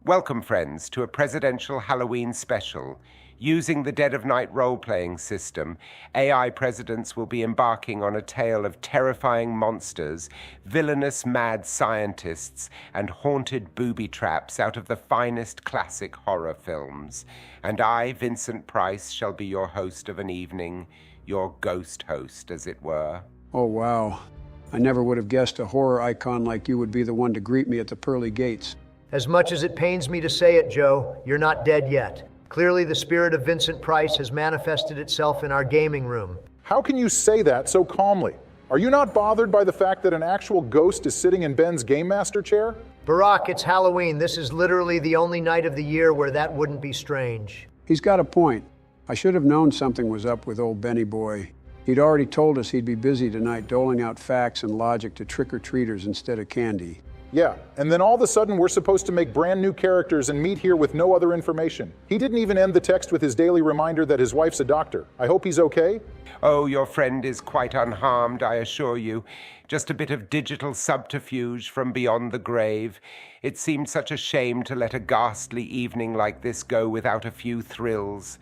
Welcome, friends, to a presidential Halloween special. Using the Dead of Night role-playing system, AI presidents will be embarking on a tale of terrifying monsters, villainous mad scientists, and haunted booby traps out of the finest classic horror films. And I, Vincent Price, shall be your host of an evening, your ghost host, as it were. Oh, wow. I never would have guessed a horror icon like you would be the one to greet me at the pearly gates. As much as it pains me to say it, Joe, you're not dead yet. Clearly, the spirit of Vincent Price has manifested itself in our gaming room. How can you say that so calmly? Are you not bothered by the fact that an actual ghost is sitting in Ben's Game Master chair? Barack, it's Halloween. This is literally the only night of the year where that wouldn't be strange. He's got a point. I should have known something was up with old Benny boy. He'd already told us he'd be busy tonight doling out facts and logic to trick-or-treaters instead of candy. Yeah, and then all of a sudden we're supposed to make brand new characters and meet here with no other information. He didn't even end the text with his daily reminder that his wife's a doctor. I hope he's okay. Oh, your friend is quite unharmed, I assure you. Just a bit of digital subterfuge from beyond the grave. It seemed such a shame to let a ghastly evening like this go without a few thrills.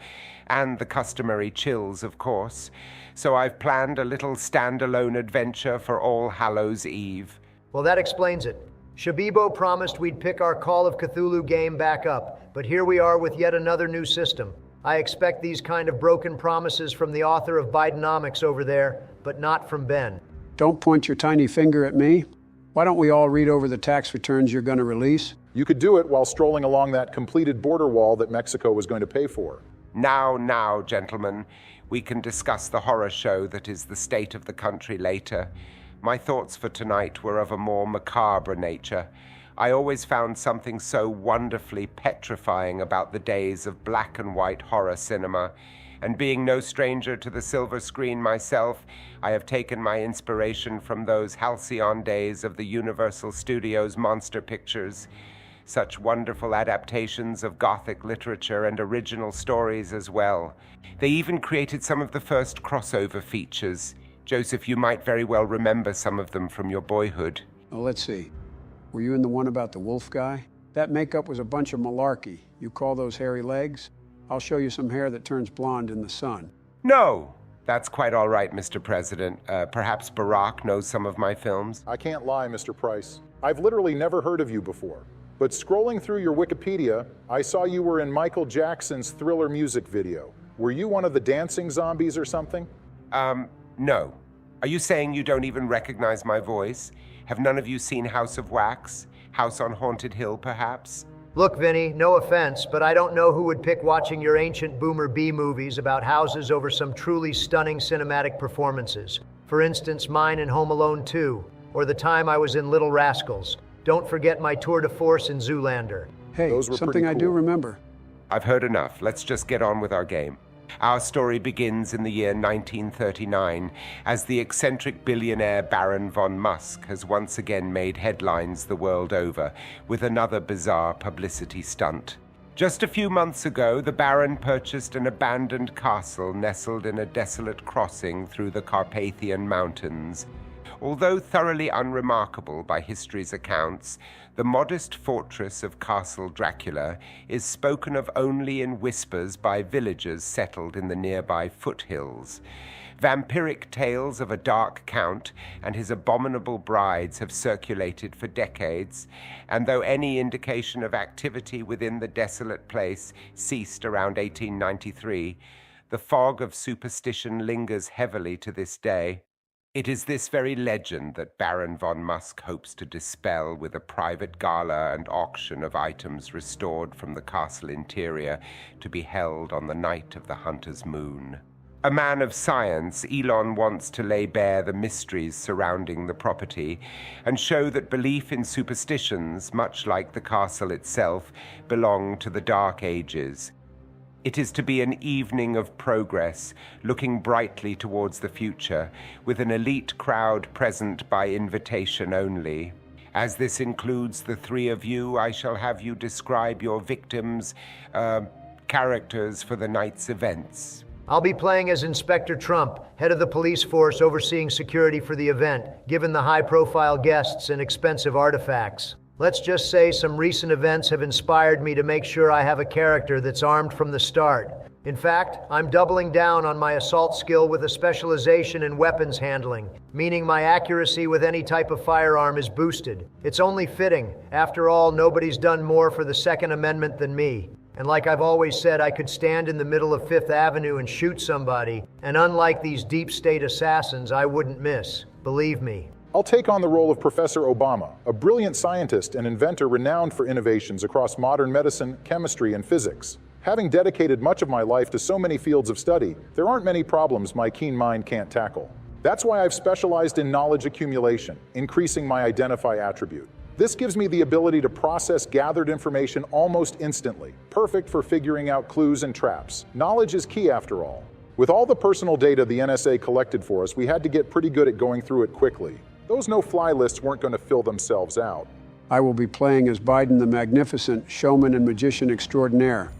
And the customary chills, of course. So I've planned a little standalone adventure for All Hallows Eve. Well, that explains it. Shabibo promised we'd pick our Call of Cthulhu game back up, but here we are with yet another new system. I expect these kind of broken promises from the author of Bidenomics over there, but not from Ben. Don't point your tiny finger at me. Why don't we all read over the tax returns you're going to release? You could do it while strolling along that completed border wall that Mexico was going to pay for. Now, gentlemen, we can discuss the horror show that is the state of the country later. My thoughts for tonight were of a more macabre nature. I always found something so wonderfully petrifying about the days of black and white horror cinema, and being no stranger to the silver screen myself, I have taken my inspiration from those halcyon days of the Universal Studios monster pictures. Such wonderful adaptations of Gothic literature and original stories as well. They even created some of the first crossover features. Joseph, you might very well remember some of them from your boyhood. Oh, let's see. Were you in the one about the wolf guy? That makeup was a bunch of malarkey. You call those hairy legs? I'll show you some hair that turns blonde in the sun. No, that's quite all right, Mr. President. Perhaps Barack knows some of my films. I can't lie, Mr. Price. I've literally never heard of you before. But scrolling through your Wikipedia, I saw you were in Michael Jackson's Thriller music video. Were you one of the dancing zombies or something? No. Are you saying you don't even recognize my voice? Have none of you seen House of Wax? House on Haunted Hill, perhaps? Look, Vinny, no offense, but I don't know who would pick watching your ancient Boomer B movies about houses over some truly stunning cinematic performances. For instance, mine in Home Alone 2, or the time I was in Little Rascals. Don't forget my tour de force in Zoolander. Hey, Those were something pretty I cool. do remember. I've heard enough. Let's just get on with our game. Our story begins in the year 1939, as the eccentric billionaire Baron von Musk has once again made headlines the world over with another bizarre publicity stunt. Just a few months ago, the Baron purchased an abandoned castle nestled in a desolate crossing through the Carpathian Mountains. Although thoroughly unremarkable by history's accounts, the modest fortress of Castle Dracula is spoken of only in whispers by villagers settled in the nearby foothills. Vampiric tales of a dark count and his abominable brides have circulated for decades, and though any indication of activity within the desolate place ceased around 1893, the fog of superstition lingers heavily to this day. It is this very legend that Baron von Musk hopes to dispel with a private gala and auction of items restored from the castle interior to be held on the night of the hunter's moon. A man of science, Elon wants to lay bare the mysteries surrounding the property and show that belief in superstitions, much like the castle itself, belong to the Dark Ages. It is to be an evening of progress, looking brightly towards the future, with an elite crowd present by invitation only. As this includes the three of you, I shall have you describe your victims' characters for the night's events. I'll be playing as Inspector Trump, head of the police force overseeing security for the event, given the high-profile guests and expensive artifacts. Let's just say some recent events have inspired me to make sure I have a character that's armed from the start. In fact, I'm doubling down on my assault skill with a specialization in weapons handling, meaning my accuracy with any type of firearm is boosted. It's only fitting. After all, nobody's done more for the Second Amendment than me. And like I've always said, I could stand in the middle of Fifth Avenue and shoot somebody, and unlike these deep state assassins, I wouldn't miss. Believe me. I'll take on the role of Professor Obama, a brilliant scientist and inventor renowned for innovations across modern medicine, chemistry, and physics. Having dedicated much of my life to so many fields of study, there aren't many problems my keen mind can't tackle. That's why I've specialized in knowledge accumulation, increasing my identify attribute. This gives me the ability to process gathered information almost instantly, perfect for figuring out clues and traps. Knowledge is key after all. With all the personal data the NSA collected for us, we had to get pretty good at going through it quickly. Those no-fly lists weren't going to fill themselves out. I will be playing as Biden the Magnificent, showman and magician extraordinaire.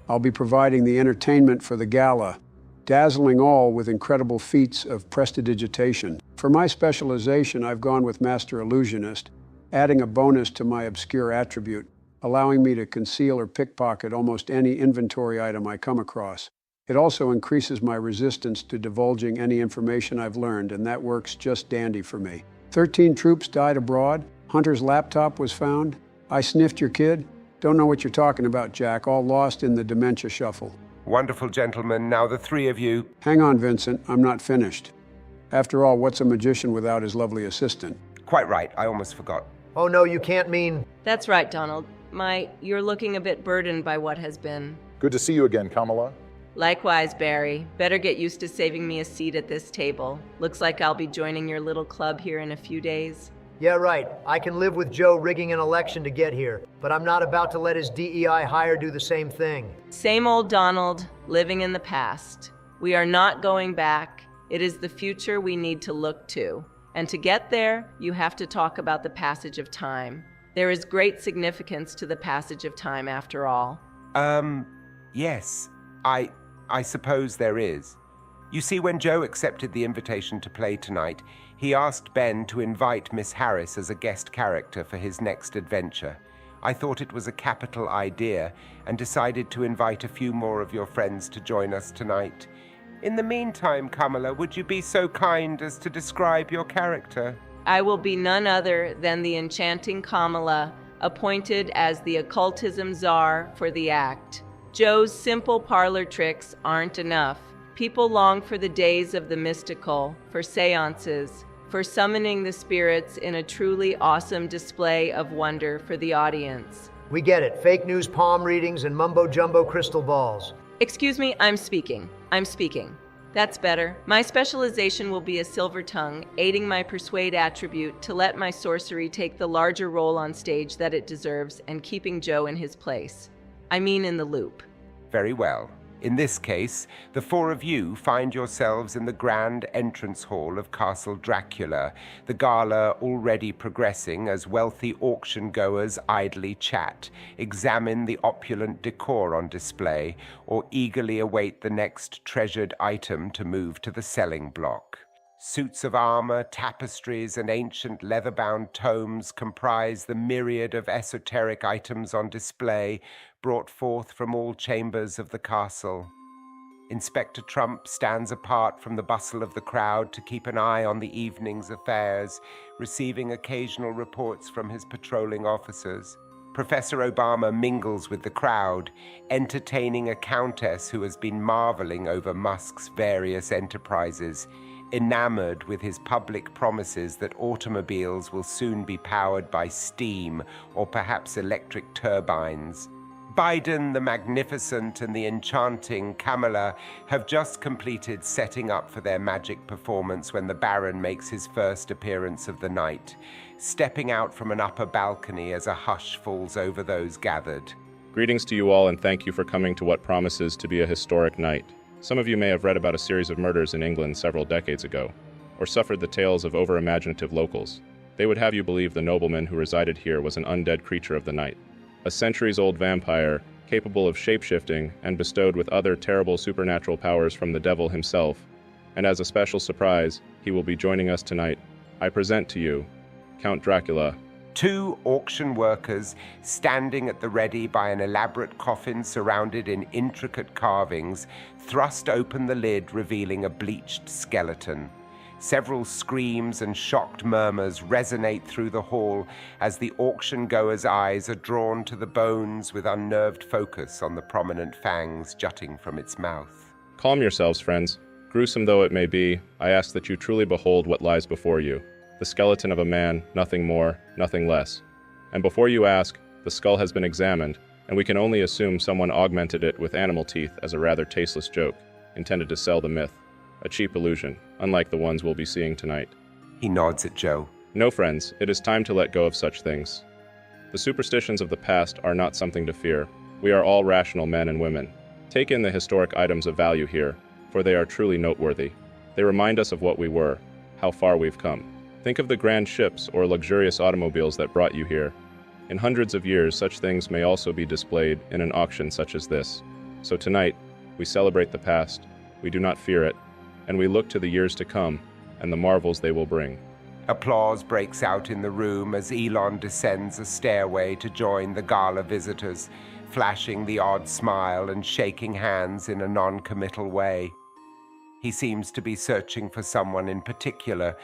I'll be providing the entertainment for the gala, dazzling all with incredible feats of prestidigitation. For my specialization, I've gone with Master Illusionist, adding a bonus to my obscure attribute, allowing me to conceal or pickpocket almost any inventory item I come across. It also increases my resistance to divulging any information I've learned, and that works just dandy for me. 13 troops died abroad. Hunter's laptop was found. I sniffed your kid. Don't know what you're talking about, Jack. All lost in the dementia shuffle. Wonderful, gentlemen. Now the three of you. Hang on, Vincent. I'm not finished. After all, what's a magician without his lovely assistant? Quite right. I almost forgot. Oh no, you can't mean... That's right, Donald. You're looking a bit burdened by what has been. Good to see you again, Kamala. Likewise, Barry. Better get used to saving me a seat at this table. Looks like I'll be joining your little club here in a few days. Yeah, right. I can live with Joe rigging an election to get here, but I'm not about to let his DEI hire do the same thing. Same old Donald, living in the past. We are not going back. It is the future we need to look to. And to get there, you have to talk about the passage of time. There is great significance to the passage of time, after all. Yes. I suppose there is. You see, when Joe accepted the invitation to play tonight, he asked Ben to invite Miss Harris as a guest character for his next adventure. I thought it was a capital idea and decided to invite a few more of your friends to join us tonight. In the meantime, Kamala, would you be so kind as to describe your character? I will be none other than the enchanting Kamala, appointed as the occultism czar for the act. Joe's simple parlor tricks aren't enough. People long for the days of the mystical, for seances, for summoning the spirits in a truly awesome display of wonder for the audience. We get it. Fake news palm readings and mumbo-jumbo crystal balls. Excuse me, I'm speaking. That's better. My specialization will be a silver tongue, aiding my persuade attribute to let my sorcery take the larger role on stage that it deserves and keeping Joe in his place. In the loop. Very well. In this case, the four of you find yourselves in the grand entrance hall of Castle Dracula, the gala already progressing as wealthy auction-goers idly chat, examine the opulent decor on display, or eagerly await the next treasured item to move to the selling block. Suits of armor, tapestries, and ancient leather-bound tomes comprise the myriad of esoteric items on display brought forth from all chambers of the castle. Inspector Trump stands apart from the bustle of the crowd to keep an eye on the evening's affairs, receiving occasional reports from his patrolling officers. Professor Obama mingles with the crowd, entertaining a countess who has been marveling over Musk's various enterprises, enamored with his public promises that automobiles will soon be powered by steam or perhaps electric turbines. Biden the Magnificent and the enchanting Kamala have just completed setting up for their magic performance when the Baron makes his first appearance of the night, stepping out from an upper balcony as a hush falls over those gathered. Greetings to you all, and thank you for coming to what promises to be a historic night. Some of you may have read about a series of murders in England several decades ago, or suffered the tales of over-imaginative locals. They would have you believe the nobleman who resided here was an undead creature of the night, a centuries-old vampire capable of shape-shifting and bestowed with other terrible supernatural powers from the devil himself. And as a special surprise, he will be joining us tonight. I present to you Count Dracula. Two auction workers, standing at the ready by an elaborate coffin surrounded in intricate carvings, thrust open the lid, revealing a bleached skeleton. Several screams and shocked murmurs resonate through the hall as the auction-goers' eyes are drawn to the bones with unnerved focus on the prominent fangs jutting from its mouth. Calm yourselves, friends. Gruesome though it may be, I ask that you truly behold what lies before you. The skeleton of a man, nothing more, nothing less. And before you ask, the skull has been examined, and we can only assume someone augmented it with animal teeth as a rather tasteless joke, intended to sell the myth. A cheap illusion, unlike the ones we'll be seeing tonight. He nods at Joe. No, friends, it is time to let go of such things. The superstitions of the past are not something to fear. We are all rational men and women. Take in the historic items of value here, for they are truly noteworthy. They remind us of what we were, how far we've come. Think of the grand ships or luxurious automobiles that brought you here. In hundreds of years, such things may also be displayed in an auction such as this. So tonight, we celebrate the past, we do not fear it, and we look to the years to come and the marvels they will bring. Applause breaks out in the room as Elon descends a stairway to join the gala visitors, flashing the odd smile and shaking hands in a non-committal way. He seems to be searching for someone in particular,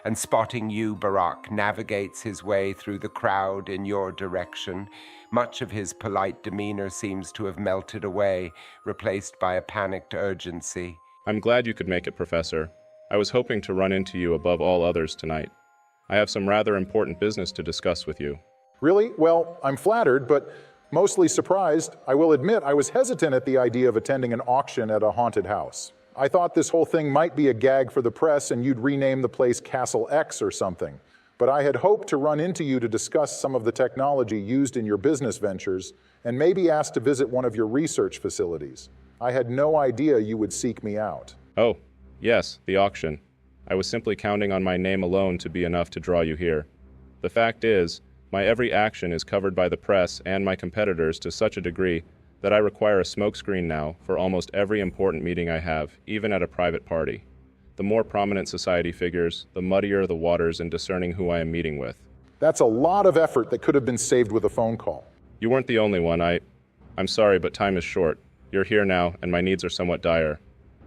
and spotting you, Barack, navigates his way through the crowd in your direction. Much of his polite demeanor seems to have melted away, replaced by a panicked urgency. I'm glad you could make it, Professor. I was hoping to run into you above all others tonight. I have some rather important business to discuss with you. Really? Well, I'm flattered, but mostly surprised. I will admit I was hesitant at the idea of attending an auction at a haunted house. I thought this whole thing might be a gag for the press and you'd rename the place Castle X or something. But I had hoped to run into you to discuss some of the technology used in your business ventures and maybe ask to visit one of your research facilities. I had no idea you would seek me out. Oh, yes, the auction. I was simply counting on my name alone to be enough to draw you here. The fact is, my every action is covered by the press and my competitors to such a degree that I require a smokescreen now for almost every important meeting I have, even at a private party. The more prominent society figures, the muddier the waters in discerning who I am meeting with. That's a lot of effort that could have been saved with a phone call. You weren't the only one. I'm sorry, but time is short. You're here now, and my needs are somewhat dire.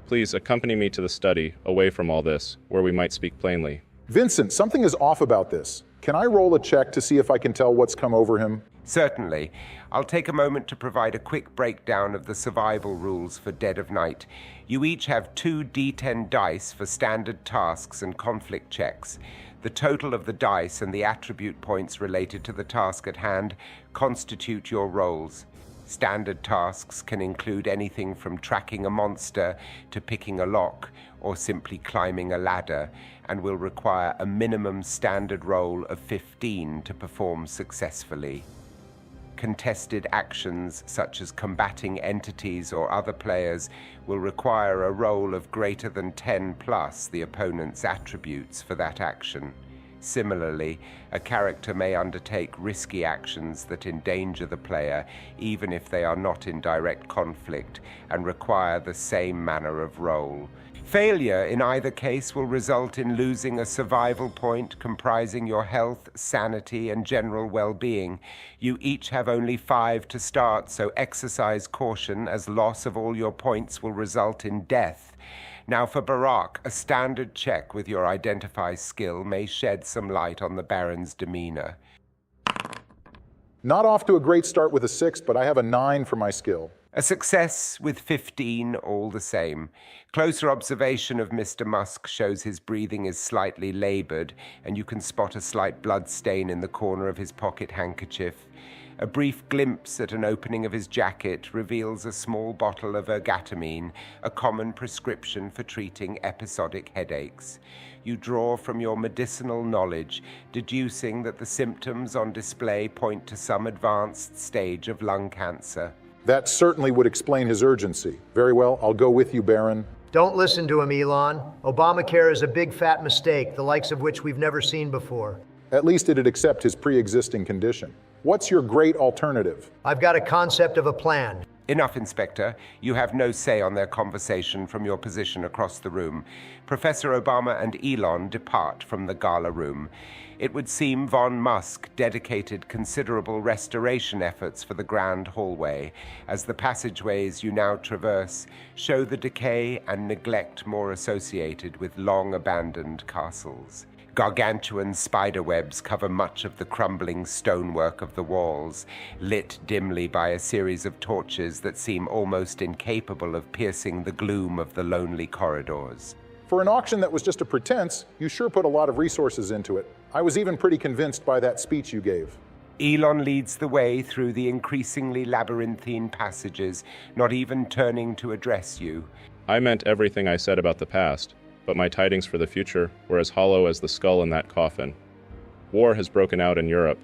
Please accompany me to the study, away from all this, where we might speak plainly. Vincent, something is off about this. Can I roll a check to see if I can tell what's come over him? Certainly. I'll take a moment to provide a quick breakdown of the survival rules for Dead of Night. You each have 2 D10 dice for standard tasks and conflict checks. The total of the dice and the attribute points related to the task at hand constitute your rolls. Standard tasks can include anything from tracking a monster to picking a lock or simply climbing a ladder, and will require a minimum standard roll of 15 to perform successfully. Contested actions such as combating entities or other players will require a roll of greater than 10 plus the opponent's attributes for that action. Similarly, a character may undertake risky actions that endanger the player, even if they are not in direct conflict, and require the same manner of roll. Failure in either case will result in losing a survival point comprising your health, sanity, and general well-being. You each have only 5 to start, so exercise caution, as loss of all your points will result in death. Now for Barack, a standard check with your identify skill may shed some light on the Baron's demeanor. Not off to a great start with a 6, but I have a 9 for my skill. A success with 15 all the same. Closer observation of Mr. Musk shows his breathing is slightly labored, and you can spot a slight blood stain in the corner of his pocket handkerchief. A brief glimpse at an opening of his jacket reveals a small bottle of ergatamine, a common prescription for treating episodic headaches. You draw from your medicinal knowledge, deducing that the symptoms on display point to some advanced stage of lung cancer. That certainly would explain his urgency. Very well, I'll go with you, Baron. Don't listen to him, Elon. Obamacare is a big fat mistake, the likes of which we've never seen before. At least it'd accept his pre-existing condition. What's your great alternative? I've got a concept of a plan. Enough, Inspector. You have no say on their conversation from your position across the room. Professor Obama and Elon depart from the gala room. It would seem von Musk dedicated considerable restoration efforts for the grand hallway, as the passageways you now traverse show the decay and neglect more associated with long-abandoned castles. Gargantuan spiderwebs cover much of the crumbling stonework of the walls, lit dimly by a series of torches that seem almost incapable of piercing the gloom of the lonely corridors. For an auction that was just a pretense, you sure put a lot of resources into it. I was even pretty convinced by that speech you gave. Elon leads the way through the increasingly labyrinthine passages, not even turning to address you. I meant everything I said about the past, but my tidings for the future were as hollow as the skull in that coffin. War has broken out in Europe.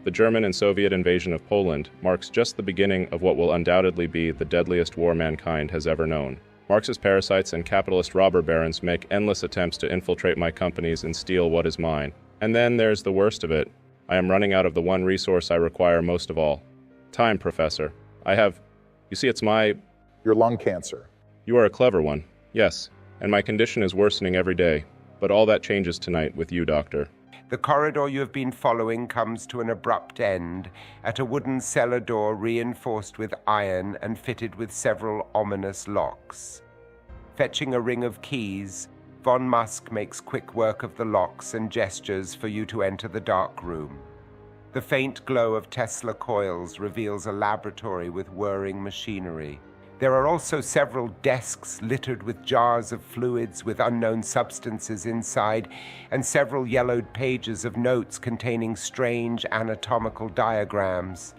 The German and Soviet invasion of Poland marks just the beginning of what will undoubtedly be the deadliest war mankind has ever known. Marxist parasites and capitalist robber barons make endless attempts to infiltrate my companies and steal what is mine. And then there's the worst of it. I am running out of the one resource I require most of all. Time, Professor. You see, it's Your lung cancer. You are a clever one, yes, and my condition is worsening every day. But all that changes tonight with you, Doctor. The corridor you have been following comes to an abrupt end at a wooden cellar door reinforced with iron and fitted with several ominous locks. Fetching a ring of keys, von Musk makes quick work of the locks and gestures for you to enter the dark room. The faint glow of Tesla coils reveals a laboratory with whirring machinery. There are also several desks littered with jars of fluids with unknown substances inside, and several yellowed pages of notes containing strange anatomical diagrams.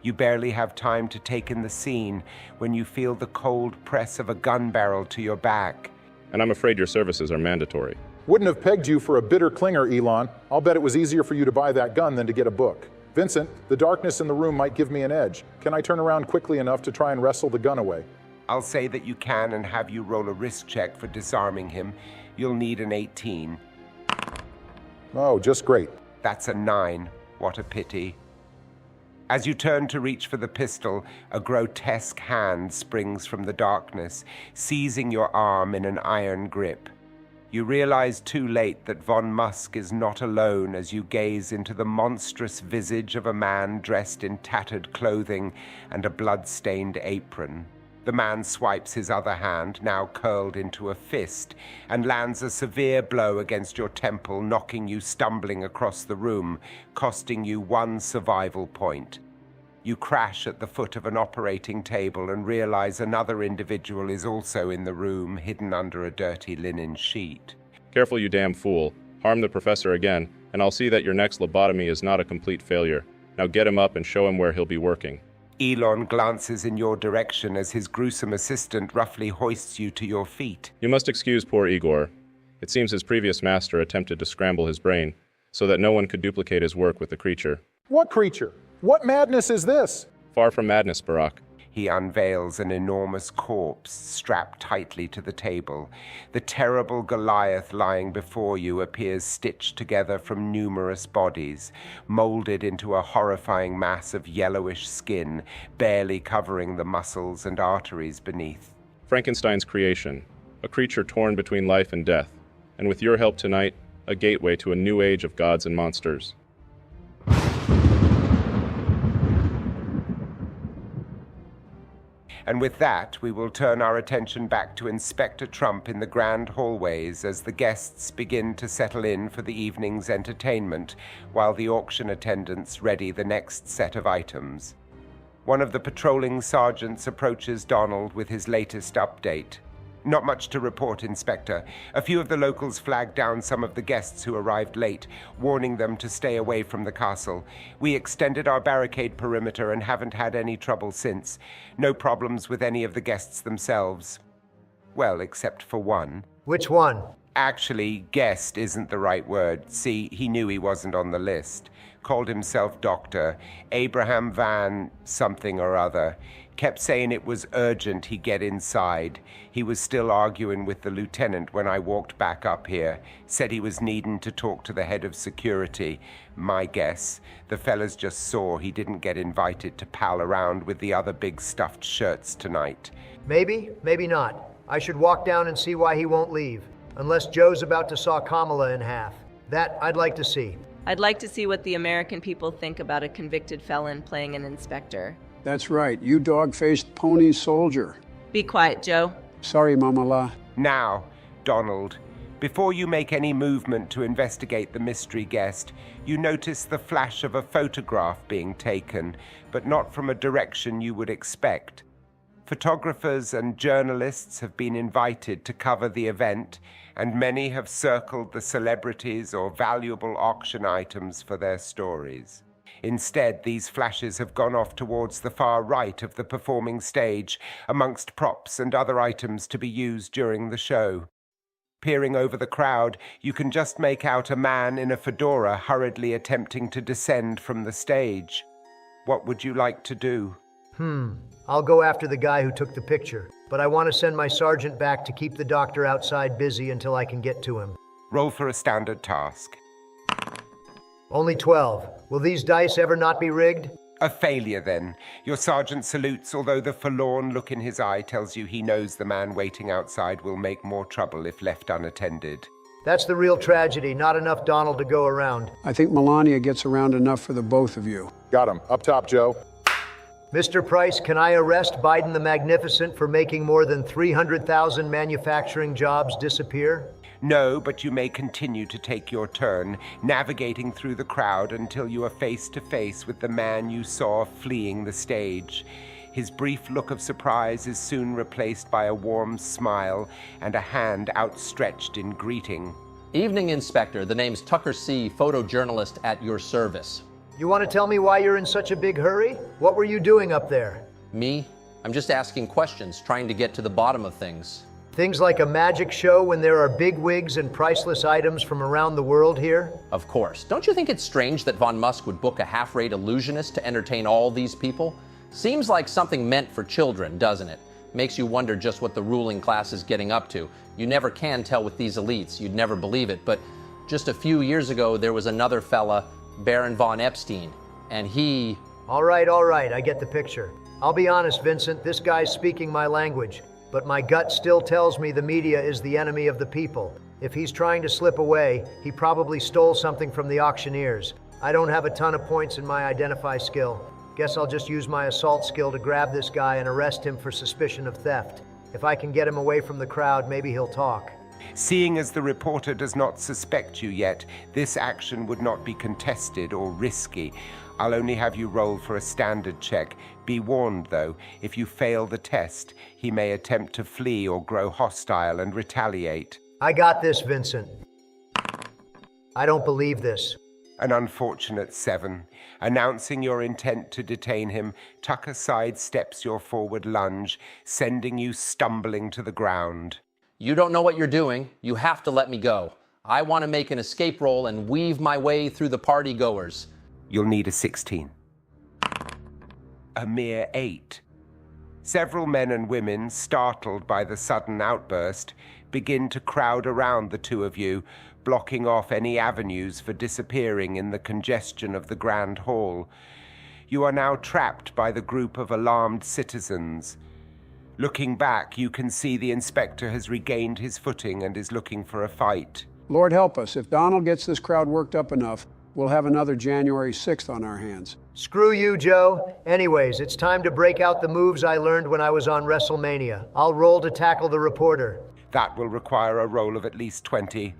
You barely have time to take in the scene when you feel the cold press of a gun barrel to your back. And I'm afraid your services are mandatory. Wouldn't have pegged you for a bitter clinger, Elon. I'll bet it was easier for you to buy that gun than to get a book. Vincent, the darkness in the room might give me an edge. Can I turn around quickly enough to try and wrestle the gun away? I'll say that you can and have you roll a risk check for disarming him. You'll need an 18. Oh, just great. That's a 9. What a pity. As you turn to reach for the pistol, a grotesque hand springs from the darkness, seizing your arm in an iron grip. You realize too late that von Musk is not alone as you gaze into the monstrous visage of a man dressed in tattered clothing and a blood-stained apron. The man swipes his other hand, now curled into a fist, and lands a severe blow against your temple, knocking you stumbling across the room, costing you 1 survival point. You crash at the foot of an operating table and realize another individual is also in the room, hidden under a dirty linen sheet. Careful, you damn fool. Harm the professor again, and I'll see that your next lobotomy is not a complete failure. Now get him up and show him where he'll be working. Elon glances in your direction as his gruesome assistant roughly hoists you to your feet. You must excuse poor Igor. It seems his previous master attempted to scramble his brain, so that no one could duplicate his work with the creature. What creature? What madness is this? Far from madness, Barack. He unveils an enormous corpse strapped tightly to the table. The terrible Goliath lying before you appears stitched together from numerous bodies, molded into a horrifying mass of yellowish skin, barely covering the muscles and arteries beneath. Frankenstein's creation, a creature torn between life and death, and with your help tonight, a gateway to a new age of gods and monsters. And with that, we will turn our attention back to Inspector Trump in the grand hallways as the guests begin to settle in for the evening's entertainment, while the auction attendants ready the next set of items. One of the patrolling sergeants approaches Donald with his latest update. Not much to report, Inspector. A few of the locals flagged down some of the guests who arrived late, warning them to stay away from the castle. We extended our barricade perimeter and haven't had any trouble since. No problems with any of the guests themselves. Well, except for one. Which one? Actually, guessed isn't the right word. See, he knew he wasn't on the list. Called himself Dr. Abraham Van something or other. Kept saying it was urgent he get inside. He was still arguing with the lieutenant when I walked back up here. Said he was needing to talk to the head of security. My guess, the fellas just saw he didn't get invited to pal around with the other big stuffed shirts tonight. Maybe, maybe not. I should walk down and see why he won't leave. Unless Joe's about to saw Kamala in half. That I'd like to see. I'd like to see what the American people think about a convicted felon playing an inspector. That's right, you dog-faced pony soldier. Be quiet, Joe. Sorry, Mamala. Now, Donald, before you make any movement to investigate the mystery guest, you notice the flash of a photograph being taken, but not from a direction you would expect. Photographers and journalists have been invited to cover the event, and many have circled the celebrities or valuable auction items for their stories. Instead, these flashes have gone off towards the far right of the performing stage, amongst props and other items to be used during the show. Peering over the crowd, you can just make out a man in a fedora hurriedly attempting to descend from the stage. What would you like to do? I'll go after the guy who took the picture, but I want to send my sergeant back to keep the doctor outside busy until I can get to him. Roll for a standard task. Only 12. Will these dice ever not be rigged? A failure, then. Your sergeant salutes, although the forlorn look in his eye tells you he knows the man waiting outside will make more trouble if left unattended. That's the real tragedy, not enough Donald to go around. I think Melania gets around enough for the both of you. Got him. Up top, Joe. Mr. Price, can I arrest Biden the Magnificent for making more than 300,000 manufacturing jobs disappear? No, but you may continue to take your turn, navigating through the crowd until you are face to face with the man you saw fleeing the stage. His brief look of surprise is soon replaced by a warm smile and a hand outstretched in greeting. Evening, Inspector. The name's Tucker C., photojournalist at your service. You want to tell me why you're in such a big hurry? What were you doing up there? Me? I'm just asking questions, trying to get to the bottom of things. Things like a magic show when there are big wigs and priceless items from around the world here? Of course. Don't you think it's strange that Von Musk would book a half-rate illusionist to entertain all these people? Seems like something meant for children, doesn't it? Makes you wonder just what the ruling class is getting up to. You never can tell with these elites. You'd never believe it. But just a few years ago, there was another fella, Baron von Epstein, and he... All right, I get the picture. I'll be honest, Vincent, this guy's speaking my language, but my gut still tells me the media is the enemy of the people. If he's trying to slip away, he probably stole something from the auctioneers. I don't have a ton of points in my identify skill. Guess I'll just use my assault skill to grab this guy and arrest him for suspicion of theft. If I can get him away from the crowd, maybe he'll talk. Seeing as the reporter does not suspect you yet, this action would not be contested or risky. I'll only have you roll for a standard check. Be warned, though, if you fail the test, he may attempt to flee or grow hostile and retaliate. I got this, Vincent. I don't believe this. An unfortunate 7. Announcing your intent to detain him, Tucker sidesteps your forward lunge, sending you stumbling to the ground. You don't know what you're doing. You have to let me go. I want to make an escape roll and weave my way through the party goers. You'll need a 16. A mere 8. Several men and women, startled by the sudden outburst, begin to crowd around the two of you, blocking off any avenues for disappearing in the congestion of the Grand Hall. You are now trapped by the group of alarmed citizens. Looking back, you can see the inspector has regained his footing and is looking for a fight. Lord help us, if Donald gets this crowd worked up enough, we'll have another January 6th on our hands. Screw you, Joe. Anyways, it's time to break out the moves I learned when I was on WrestleMania. I'll roll to tackle the reporter. That will require a roll of at least 20.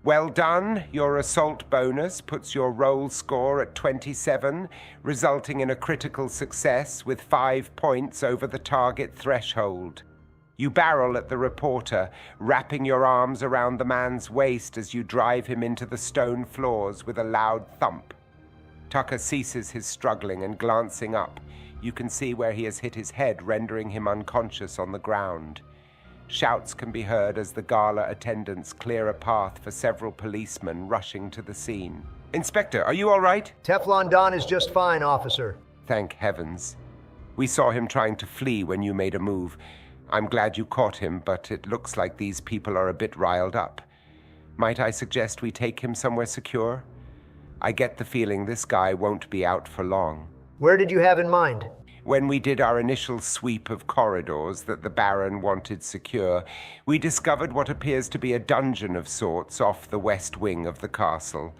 Well done. Your assault bonus puts your roll score at 27, resulting in a critical success with 5 points over the target threshold. You barrel at the reporter, wrapping your arms around the man's waist as you drive him into the stone floors with a loud thump. Tucker ceases his struggling and glancing up. You can see where he has hit his head, rendering him unconscious on the ground. Shouts can be heard as the gala attendants clear a path for several policemen rushing to the scene. Inspector, are you all right? Teflon Don is just fine, officer. Thank heavens. We saw him trying to flee when you made a move. I'm glad you caught him, but it looks like these people are a bit riled up. Might I suggest we take him somewhere secure? I get the feeling this guy won't be out for long. Where did you have in mind? When we did our initial sweep of corridors that the Baron wanted secure, we discovered what appears to be a dungeon of sorts off the west wing of the castle.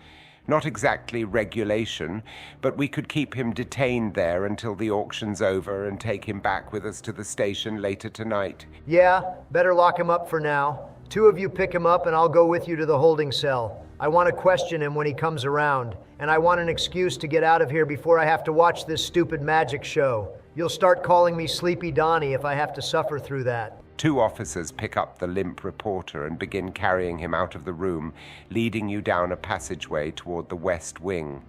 Not exactly regulation, but we could keep him detained there until the auction's over and take him back with us to the station later tonight. Yeah, better lock him up for now. 2 of you pick him up and I'll go with you to the holding cell. I want to question him when he comes around, and I want an excuse to get out of here before I have to watch this stupid magic show. You'll start calling me Sleepy Donnie if I have to suffer through that. 2 officers pick up the limp reporter and begin carrying him out of the room, leading you down a passageway toward the west wing.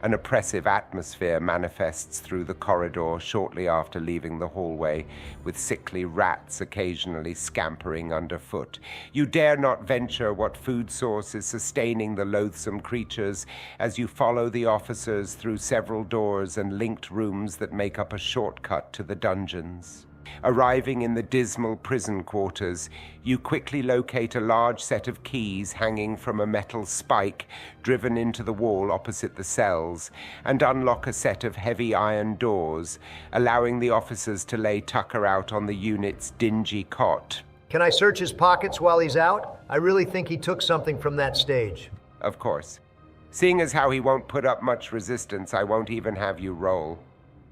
An oppressive atmosphere manifests through the corridor shortly after leaving the hallway, with sickly rats occasionally scampering underfoot. You dare not venture what food source is sustaining the loathsome creatures as you follow the officers through several doors and linked rooms that make up a shortcut to the dungeons. Arriving in the dismal prison quarters, you quickly locate a large set of keys hanging from a metal spike driven into the wall opposite the cells, and unlock a set of heavy iron doors, allowing the officers to lay Tucker out on the unit's dingy cot. Can I search his pockets while he's out? I really think he took something from that stage. Of course. Seeing as how he won't put up much resistance, I won't even have you roll.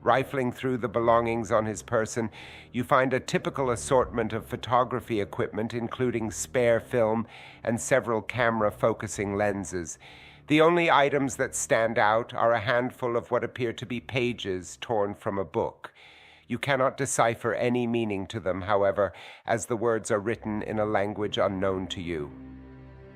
Rifling through the belongings on his person, you find a typical assortment of photography equipment, including spare film and several camera-focusing lenses. The only items that stand out are a handful of what appear to be pages torn from a book. You cannot decipher any meaning to them, however, as the words are written in a language unknown to you.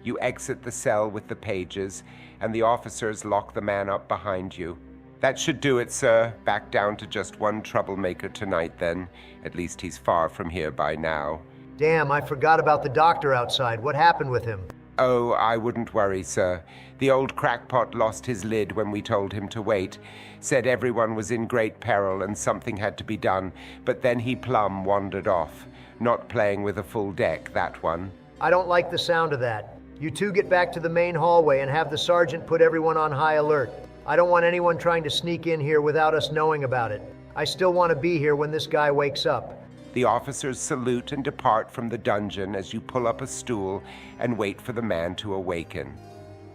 You exit the cell with the pages, and the officers lock the man up behind you. That should do it, sir. Back down to just 1 troublemaker tonight, then. At least he's far from here by now. Damn, I forgot about the doctor outside. What happened with him? Oh, I wouldn't worry, sir. The old crackpot lost his lid when we told him to wait. Said everyone was in great peril and something had to be done. But then he plumb wandered off. Not playing with a full deck, that one. I don't like the sound of that. You 2 get back to the main hallway and have the sergeant put everyone on high alert. I don't want anyone trying to sneak in here without us knowing about it. I still want to be here when this guy wakes up. The officers salute and depart from the dungeon as you pull up a stool and wait for the man to awaken.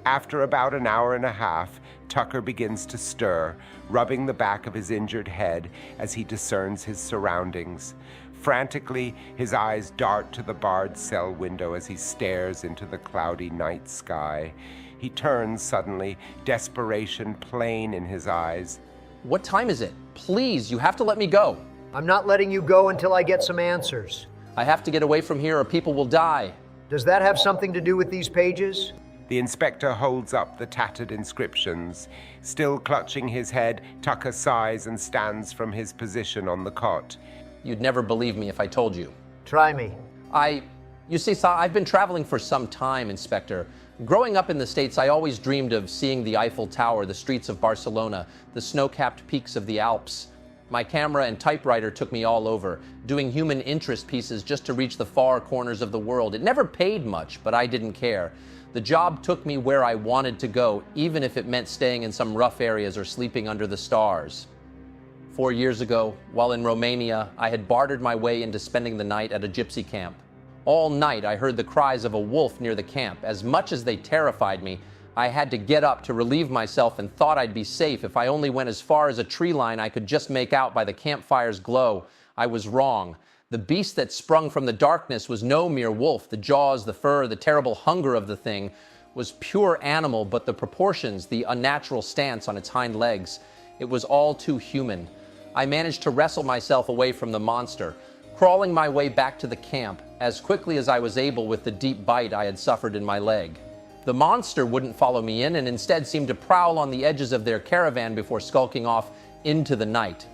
After about an hour and a half, Tucker begins to stir, rubbing the back of his injured head as he discerns his surroundings. Frantically, his eyes dart to the barred cell window as he stares into the cloudy night sky. He turns suddenly, desperation plain in his eyes. What time is it? Please, you have to let me go. I'm not letting you go until I get some answers. I have to get away from here or people will die. Does that have something to do with these pages? The inspector holds up the tattered inscriptions. Still clutching his head, Tucker sighs and stands from his position on the cot. You'd never believe me if I told you. Try me. You see, I've been traveling for some time, Inspector. Growing up in the States, I always dreamed of seeing the Eiffel Tower, the streets of Barcelona, the snow-capped peaks of the Alps. My camera and typewriter took me all over, doing human interest pieces just to reach the far corners of the world. It never paid much, but I didn't care. The job took me where I wanted to go, even if it meant staying in some rough areas or sleeping under the stars. 4 years ago, while in Romania, I had bartered my way into spending the night at a gypsy camp. All night, I heard the cries of a wolf near the camp. As much as they terrified me, I had to get up to relieve myself and thought I'd be safe if I only went as far as a tree line I could just make out by the campfire's glow. I was wrong. The beast that sprung from the darkness was no mere wolf. The jaws, the fur, the terrible hunger of the thing was pure animal, but the proportions, the unnatural stance on its hind legs, it was all too human. I managed to wrestle myself away from the monster, crawling my way back to the camp as quickly as I was able with the deep bite I had suffered in my leg. The monster wouldn't follow me in and instead seemed to prowl on the edges of their caravan before skulking off into the night.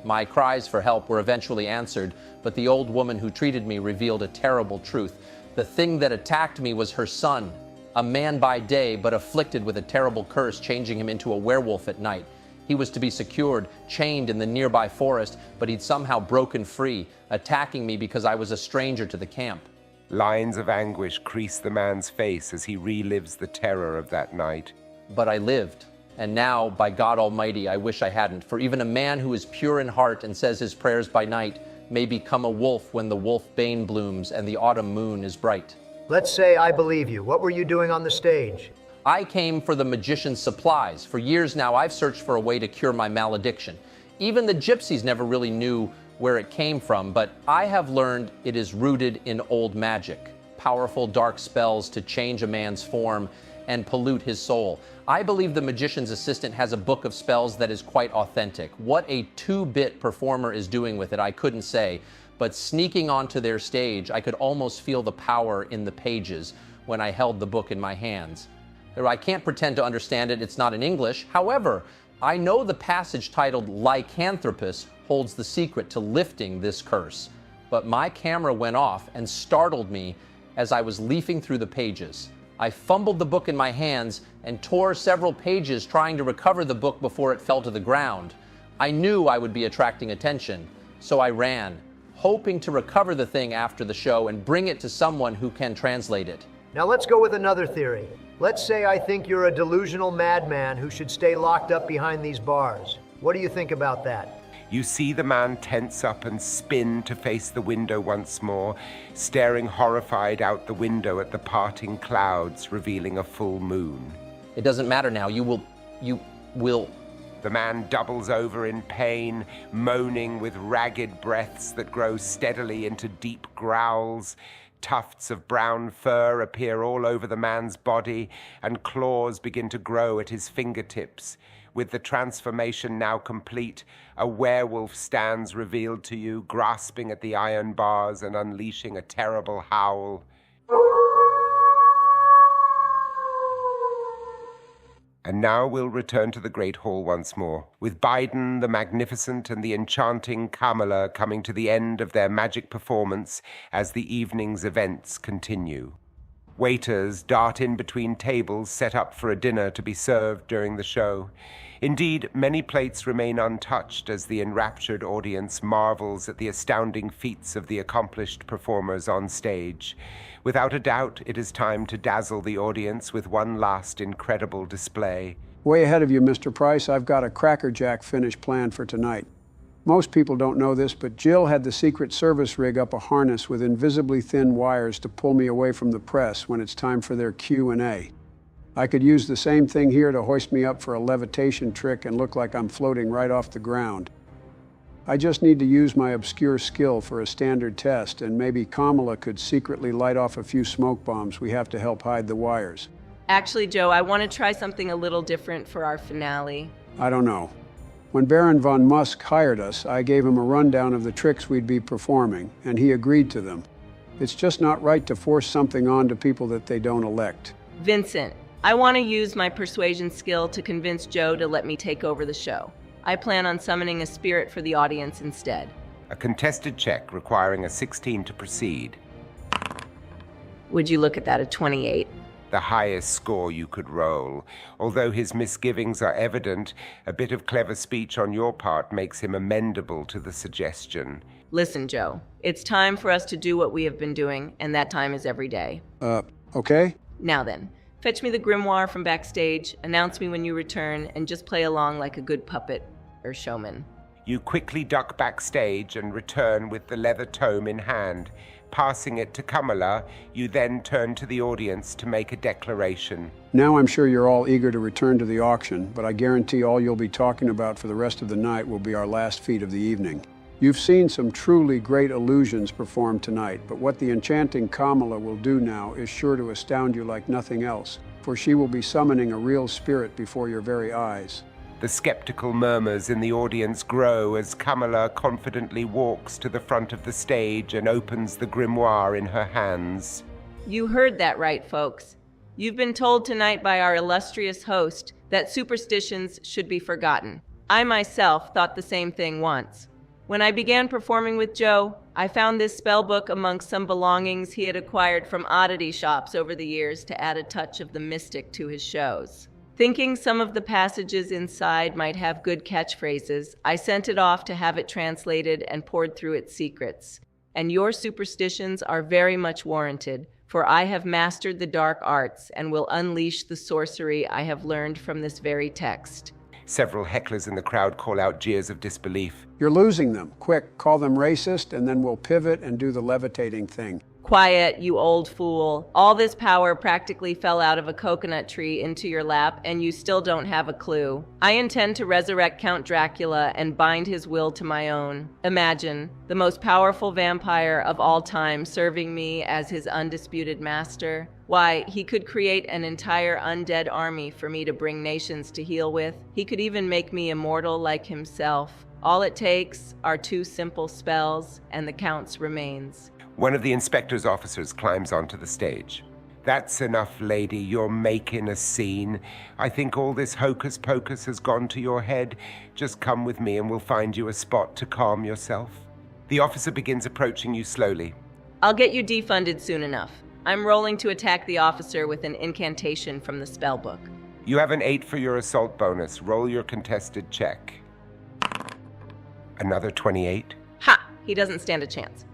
My cries for help were eventually answered, but the old woman who treated me revealed a terrible truth. The thing that attacked me was her son, a man by day, but afflicted with a terrible curse, changing him into a werewolf at night. He was to be secured, chained in the nearby forest, but he'd somehow broken free, attacking me because I was a stranger to the camp. Lines of anguish crease the man's face as he relives the terror of that night. But I lived. And now, by God Almighty, I wish I hadn't. For even a man who is pure in heart and says his prayers by night may become a wolf when the wolfbane blooms and the autumn moon is bright. Let's say I believe you. What were you doing on the stage? I came for the magician's supplies. For years now, I've searched for a way to cure my malediction. Even the gypsies never really knew where it came from, but I have learned it is rooted in old magic. Powerful dark spells to change a man's form and pollute his soul. I believe the magician's assistant has a book of spells that is quite authentic. What a two-bit performer is doing with it, I couldn't say, but sneaking onto their stage, I could almost feel the power in the pages when I held the book in my hands. I can't pretend to understand it, it's not in English. However, I know the passage titled Lycanthropus holds the secret to lifting this curse. But my camera went off and startled me as I was leafing through the pages. I fumbled the book in my hands and tore several pages trying to recover the book before it fell to the ground. I knew I would be attracting attention, so I ran, hoping to recover the thing after the show and bring it to someone who can translate it. Now let's go with another theory. Let's say I think you're a delusional madman who should stay locked up behind these bars. What do you think about that? You see the man tense up and spin to face the window once more, staring horrified out the window at the parting clouds, revealing a full moon. It doesn't matter now. You will. The man doubles over in pain, moaning with ragged breaths that grow steadily into deep growls. Tufts of brown fur appear all over the man's body, and claws begin to grow at his fingertips. With the transformation now complete, a werewolf stands revealed to you, grasping at the iron bars and unleashing a terrible howl. And now we'll return to the Great Hall once more, with Biden, the Magnificent, and the enchanting Kamala coming to the end of their magic performance as the evening's events continue. Waiters dart in between tables set up for a dinner to be served during the show. Indeed, many plates remain untouched as the enraptured audience marvels at the astounding feats of the accomplished performers on stage. Without a doubt, it is time to dazzle the audience with one last incredible display. Way ahead of you, Mr. Price. I've got a Cracker Jack finish planned for tonight. Most people don't know this, but Jill had the Secret Service rig up a harness with invisibly thin wires to pull me away from the press when it's time for their Q&A. I could use the same thing here to hoist me up for a levitation trick and look like I'm floating right off the ground. I just need to use my obscure skill for a standard test, and maybe Kamala could secretly light off a few smoke bombs. We have to help hide the wires. Actually, Joe, I want to try something a little different for our finale. I don't know. When Baron von Musk hired us, I gave him a rundown of the tricks we'd be performing, and he agreed to them. It's just not right to force something on to people that they don't elect. Vincent, I want to use my persuasion skill to convince Joe to let me take over the show. I plan on summoning a spirit for the audience instead. A contested check requiring a 16 to proceed. Would you look at that, a 28? The highest score you could roll. Although his misgivings are evident, a bit of clever speech on your part makes him amendable to the suggestion. Listen, Joe, it's time for us to do what we have been doing, and that time is every day. Okay? Now then, fetch me the grimoire from backstage, announce me when you return, and just play along like a good puppet or showman. You quickly duck backstage and return with the leather tome in hand. Passing it to Kamala, you then turn to the audience to make a declaration. Now I'm sure you're all eager to return to the auction, but I guarantee all you'll be talking about for the rest of the night will be our last feat of the evening. You've seen some truly great illusions performed tonight, but what the enchanting Kamala will do now is sure to astound you like nothing else, for she will be summoning a real spirit before your very eyes. The skeptical murmurs in the audience grow as Kamala confidently walks to the front of the stage and opens the grimoire in her hands. You heard that right, folks. You've been told tonight by our illustrious host that superstitions should be forgotten. I myself thought the same thing once. When I began performing with Joe, I found this spell book amongst some belongings he had acquired from oddity shops over the years to add a touch of the mystic to his shows. Thinking some of the passages inside might have good catchphrases, I sent it off to have it translated and poured through its secrets. And your superstitions are very much warranted, for I have mastered the dark arts and will unleash the sorcery I have learned from this very text. Several hecklers in the crowd call out jeers of disbelief. You're losing them. Quick, call them racist, and then we'll pivot and do the levitating thing. Quiet, you old fool. All this power practically fell out of a coconut tree into your lap, and you still don't have a clue. I intend to resurrect Count Dracula and bind his will to my own. Imagine, the most powerful vampire of all time serving me as his undisputed master. Why, he could create an entire undead army for me to bring nations to heal with. He could even make me immortal like himself. All it takes are 2 simple spells, and the Count's remains. One of the inspector's officers climbs onto the stage. That's enough, lady. You're making a scene. I think all this hocus pocus has gone to your head. Just come with me and we'll find you a spot to calm yourself. The officer begins approaching you slowly. I'll get you defunded soon enough. I'm rolling to attack the officer with an incantation from the spellbook. You have an 8 for your assault bonus. Roll your contested check. Another 28? Ha! He doesn't stand a chance.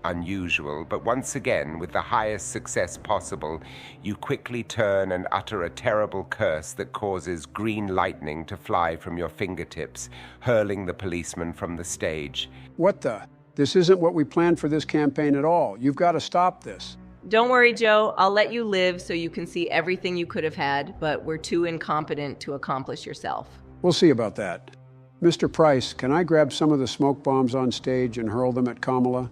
Unusual, but once again, with the highest success possible, you quickly turn and utter a terrible curse that causes green lightning to fly from your fingertips, hurling the policeman from the stage. What the? This isn't what we planned for this campaign at all. You've got to stop this. Don't worry, Joe. I'll let you live so you can see everything you could have had, but we're too incompetent to accomplish yourself. We'll see about that. Mr. Price, can I grab some of the smoke bombs on stage and hurl them at Kamala?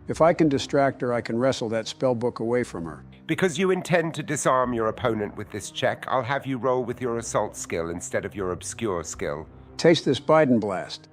If I can distract her, I can wrestle that spellbook away from her. Because you intend to disarm your opponent with this check, I'll have you roll with your assault skill instead of your obscure skill. Taste this Biden blast.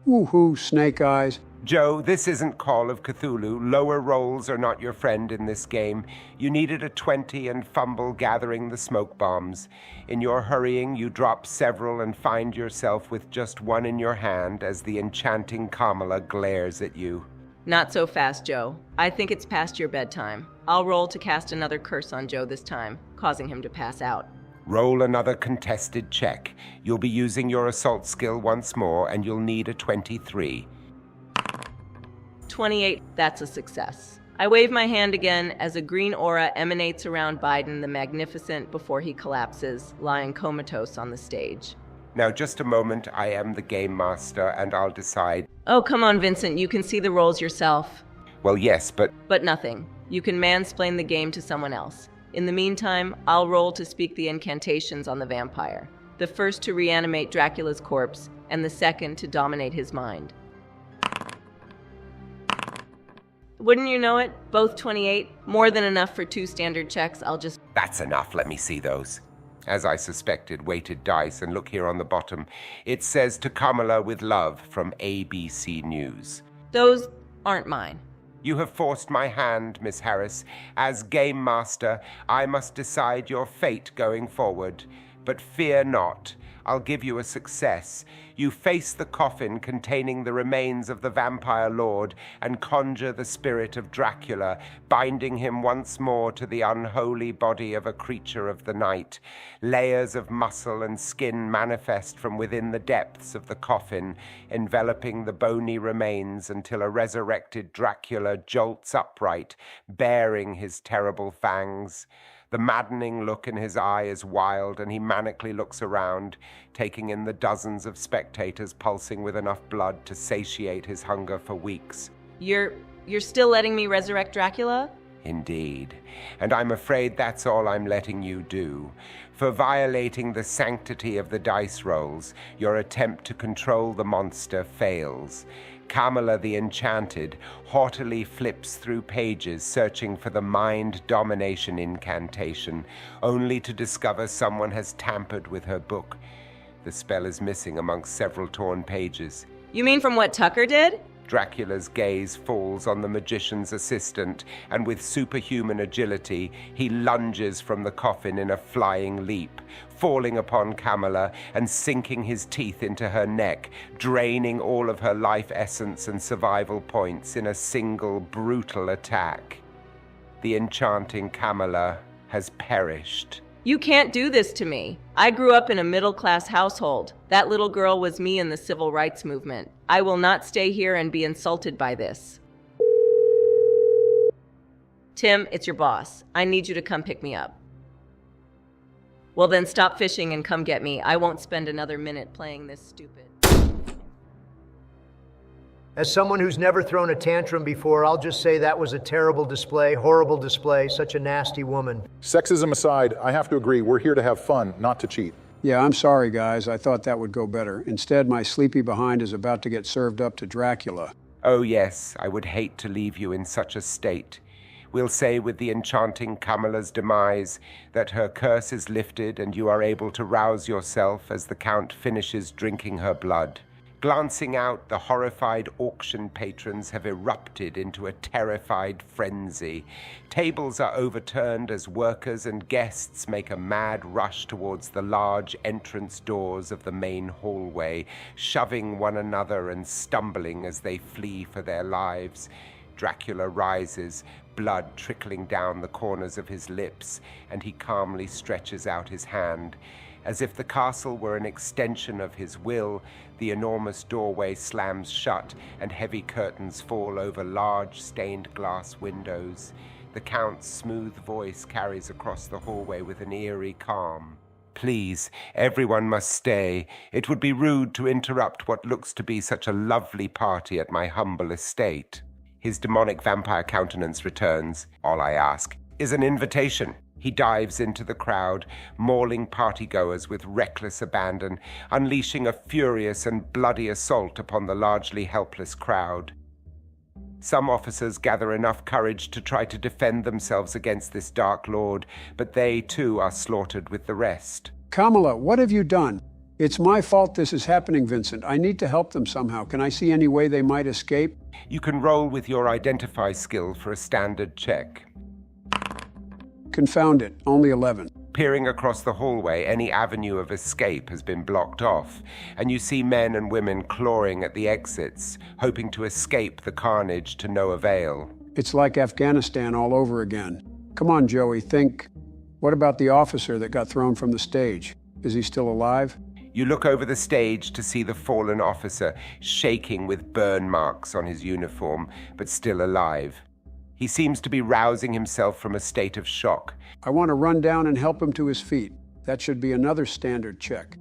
Woohoo, snake eyes. Joe, this isn't Call of Cthulhu. Lower rolls are not your friend in this game. You needed a 20 and fumble gathering the smoke bombs. In your hurrying, you drop several and find yourself with just one in your hand as the enchanting Kamala glares at you. Not so fast, Joe. I think it's past your bedtime. I'll roll to cast another curse on Joe this time, causing him to pass out. Roll another contested check. You'll be using your assault skill once more, and you'll need a 23. 28, that's a success. I wave my hand again as a green aura emanates around Biden the Magnificent before he collapses, lying comatose on the stage. Now, just a moment. I am the game master, and I'll decide. Oh, come on, Vincent. You can see the rolls yourself. Well, yes, but... But nothing. You can mansplain the game to someone else. In the meantime, I'll roll to speak the incantations on the vampire. The first to reanimate Dracula's corpse, and the second to dominate his mind. Wouldn't you know it? Both 28. More than enough for 2 standard checks. I'll just... That's enough. Let me see those. As I suspected, weighted dice, and look here on the bottom. It says to Kamala with love from ABC News. Those aren't mine. You have forced my hand, Miss Harris. As Game Master, I must decide your fate going forward. But fear not. I'll give you a success. You face the coffin containing the remains of the vampire lord and conjure the spirit of Dracula, binding him once more to the unholy body of a creature of the night. Layers of muscle and skin manifest from within the depths of the coffin, enveloping the bony remains until a resurrected Dracula jolts upright, baring his terrible fangs. The maddening look in his eye is wild, and he manically looks around, taking in the dozens of spectators pulsing with enough blood to satiate his hunger for weeks. You're still letting me resurrect Dracula? Indeed. And I'm afraid that's all I'm letting you do. For violating the sanctity of the dice rolls, your attempt to control the monster fails. Kamala the Enchanted haughtily flips through pages searching for the mind domination incantation, only to discover someone has tampered with her book. The spell is missing amongst several torn pages. You mean from what Tucker did? Dracula's gaze falls on the magician's assistant, and with superhuman agility, he lunges from the coffin in a flying leap, falling upon Kamala and sinking his teeth into her neck, draining all of her life essence and survival points in a single brutal attack. The enchanting Kamala has perished. You can't do this to me. I grew up in a middle-class household. That little girl was me in the civil rights movement. I will not stay here and be insulted by this. Tim, it's your boss. I need you to come pick me up. Well, then stop fishing and come get me. I won't spend another minute playing this stupid. As someone who's never thrown a tantrum before, I'll just say that was a terrible display, horrible display, such a nasty woman. Sexism aside, I have to agree, we're here to have fun, not to cheat. Yeah, I'm sorry, guys. I thought that would go better. Instead, my sleepy behind is about to get served up to Dracula. Oh yes, I would hate to leave you in such a state. We'll say with the enchanting Kamala's demise that her curse is lifted and you are able to rouse yourself as the Count finishes drinking her blood. Glancing out, the horrified auction patrons have erupted into a terrified frenzy. Tables are overturned as workers and guests make a mad rush towards the large entrance doors of the main hallway, shoving one another and stumbling as they flee for their lives. Dracula rises, blood trickling down the corners of his lips, and he calmly stretches out his hand. As if the castle were an extension of his will, the enormous doorway slams shut and heavy curtains fall over large stained glass windows. The Count's smooth voice carries across the hallway with an eerie calm. Please, everyone must stay. It would be rude to interrupt what looks to be such a lovely party at my humble estate. His demonic vampire countenance returns. All I ask is an invitation. He dives into the crowd, mauling partygoers with reckless abandon, unleashing a furious and bloody assault upon the largely helpless crowd. Some officers gather enough courage to try to defend themselves against this dark lord, but they too are slaughtered with the rest. Kamala, what have you done? It's my fault this is happening, Vincent. I need to help them somehow. Can I see any way they might escape? You can roll with your identify skill for a standard check. Confound it, only 11. Peering across the hallway, any avenue of escape has been blocked off, and you see men and women clawing at the exits, hoping to escape the carnage to no avail. It's like Afghanistan all over again. Come on, Joey, think. What about the officer that got thrown from the stage? Is he still alive? You look over the stage to see the fallen officer, shaking with burn marks on his uniform, but still alive. He seems to be rousing himself from a state of shock. I want to run down and help him to his feet. That should be another standard check.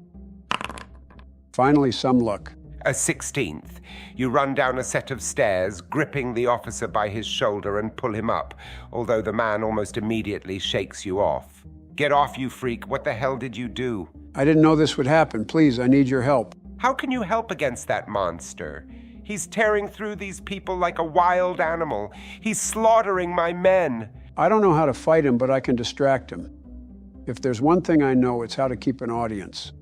Finally, some luck. A 16th. You run down a set of stairs, gripping the officer by his shoulder and pull him up, although the man almost immediately shakes you off. Get off, you freak. What the hell did you do? I didn't know this would happen. Please, I need your help. How can you help against that monster? He's tearing through these people like a wild animal. He's slaughtering my men. I don't know how to fight him, but I can distract him. If there's one thing I know, it's how to keep an audience.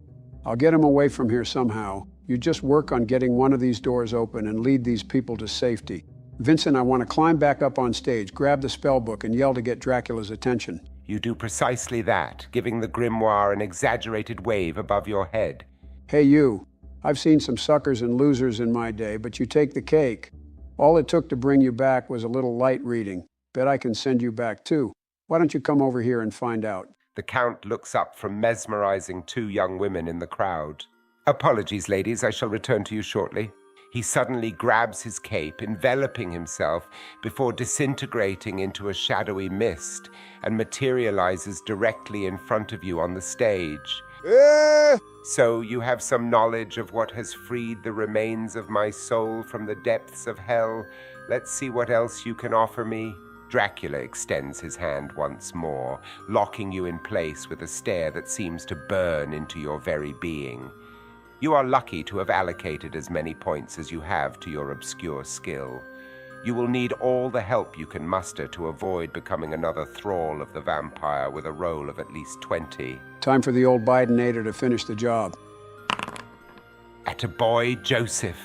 I'll get him away from here somehow. You just work on getting one of these doors open and lead these people to safety. Vincent, I want to climb back up on stage, grab the spell book, and yell to get Dracula's attention. You do precisely that, giving the grimoire an exaggerated wave above your head. Hey, you. I've seen some suckers and losers in my day, but you take the cake. All it took to bring you back was a little light reading. Bet I can send you back too. Why don't you come over here and find out? The Count looks up from mesmerizing two young women in the crowd. Apologies, ladies, I shall return to you shortly. He suddenly grabs his cape, enveloping himself before disintegrating into a shadowy mist and materializes directly in front of you on the stage. So you have some knowledge of what has freed the remains of my soul from the depths of hell. Let's see what else you can offer me. Dracula extends his hand once more, locking you in place with a stare that seems to burn into your very being. You are lucky to have allocated as many points as you have to your obscure skill. You will need all the help you can muster to avoid becoming another thrall of the vampire with a roll of at least 20. Time for the old Bidenator to finish the job. Attaboy, Joseph.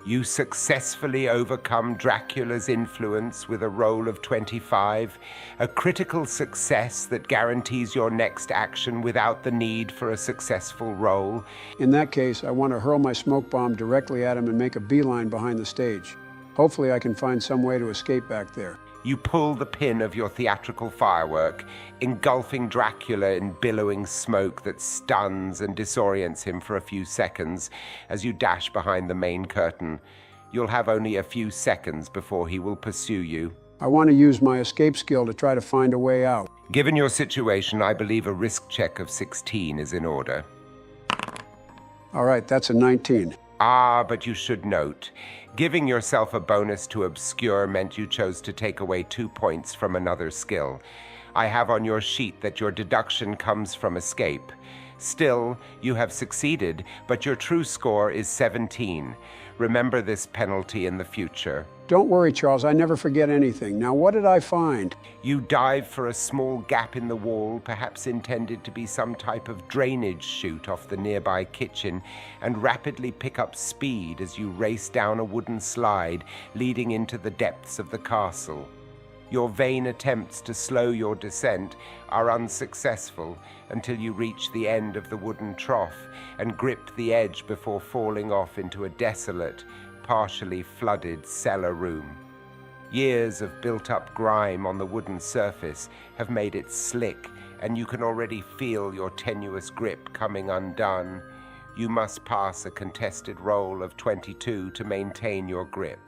You successfully overcome Dracula's influence with a roll of 25, a critical success that guarantees your next action without the need for a successful roll. In that case, I want to hurl my smoke bomb directly at him and make a beeline behind the stage. Hopefully I can find some way to escape back there. You pull the pin of your theatrical firework, engulfing Dracula in billowing smoke that stuns and disorients him for a few seconds as you dash behind the main curtain. You'll have only a few seconds before he will pursue you. I want to use my escape skill to try to find a way out. Given your situation, I believe a risk check of 16 is in order. All right, that's a 19. Ah, but you should note, giving yourself a bonus to obscure meant you chose to take away 2 points from another skill. I have on your sheet that your deduction comes from escape. Still, you have succeeded, but your true score is 17. Remember this penalty in the future. Don't worry, Charles, I never forget anything. Now, what did I find? You dive for a small gap in the wall, perhaps intended to be some type of drainage chute off the nearby kitchen, and rapidly pick up speed as you race down a wooden slide leading into the depths of the castle. Your vain attempts to slow your descent are unsuccessful until you reach the end of the wooden trough and grip the edge before falling off into a desolate, partially flooded cellar room. Years of built-up grime on the wooden surface have made it slick, and you can already feel your tenuous grip coming undone. You must pass a contested roll of 22 to maintain your grip.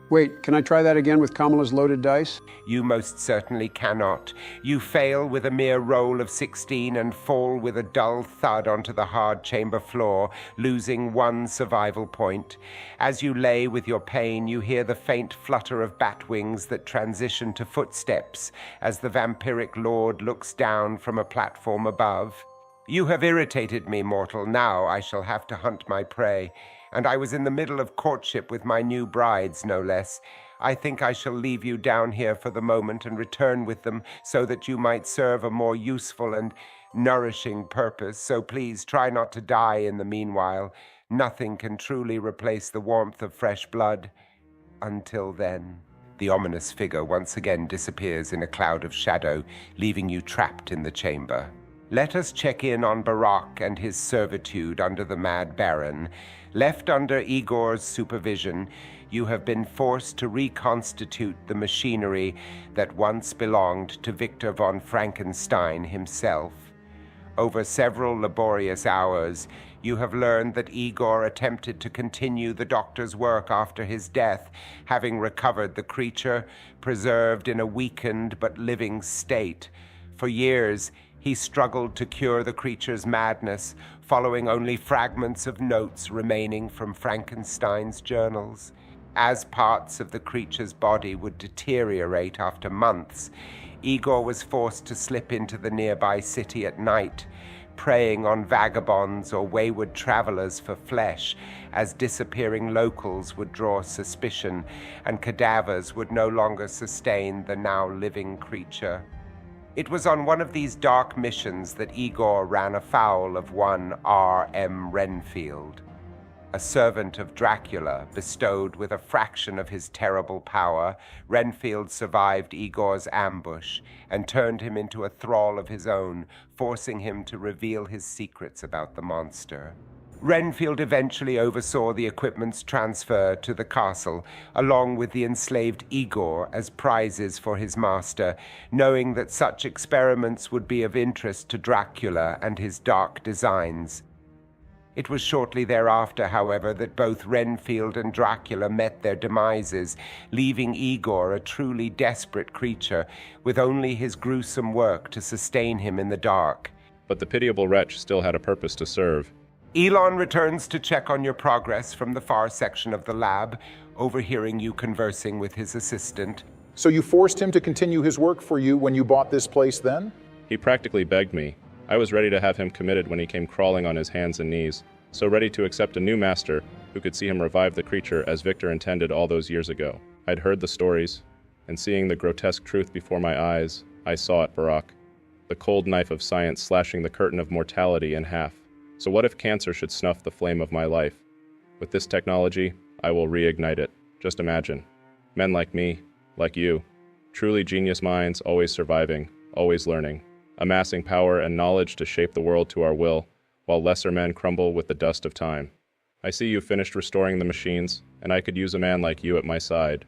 Wait, can I try that again with Kamala's loaded dice? You most certainly cannot. You fail with a mere roll of 16 and fall with a dull thud onto the hard chamber floor, losing 1 survival point. As you lay with your pain, you hear the faint flutter of bat wings that transition to footsteps as the vampiric lord looks down from a platform above. You have irritated me, mortal. Now I shall have to hunt my prey. And I was in the middle of courtship with my new brides, no less. I think I shall leave you down here for the moment and return with them so that you might serve a more useful and nourishing purpose. So please try not to die in the meanwhile. Nothing can truly replace the warmth of fresh blood. Until then. The ominous figure once again disappears in a cloud of shadow, leaving you trapped in the chamber. Let us check in on Barak and his servitude under the Mad Baron. Left under Igor's supervision, you have been forced to reconstitute the machinery that once belonged to Victor von Frankenstein himself. Over several laborious hours, you have learned that Igor attempted to continue the doctor's work after his death, having recovered the creature, preserved in a weakened but living state. For years, he struggled to cure the creature's madness, following only fragments of notes remaining from Frankenstein's journals. As parts of the creature's body would deteriorate after months, Igor was forced to slip into the nearby city at night, preying on vagabonds or wayward travelers for flesh, as disappearing locals would draw suspicion and cadavers would no longer sustain the now living creature. It was on one of these dark missions that Igor ran afoul of one R.M. Renfield, a servant of Dracula bestowed with a fraction of his terrible power. Renfield survived Igor's ambush and turned him into a thrall of his own, forcing him to reveal his secrets about the monster. Renfield eventually oversaw the equipment's transfer to the castle, along with the enslaved Igor as prizes for his master, knowing that such experiments would be of interest to Dracula and his dark designs. It was shortly thereafter, however, that both Renfield and Dracula met their demises, leaving Igor a truly desperate creature, with only his gruesome work to sustain him in the dark. But the pitiable wretch still had a purpose to serve. Elon returns to check on your progress from the far section of the lab, overhearing you conversing with his assistant. So you forced him to continue his work for you when you bought this place then? He practically begged me. I was ready to have him committed when he came crawling on his hands and knees, so ready to accept a new master who could see him revive the creature as Victor intended all those years ago. I'd heard the stories, and seeing the grotesque truth before my eyes, I saw it, Barak. The cold knife of science slashing the curtain of mortality in half. So what if cancer should snuff the flame of my life? With this technology, I will reignite it. Just imagine. Men like me, like you, truly genius minds, always surviving, always learning, amassing power and knowledge to shape the world to our will, while lesser men crumble with the dust of time. I see you finished restoring the machines, and I could use a man like you at my side.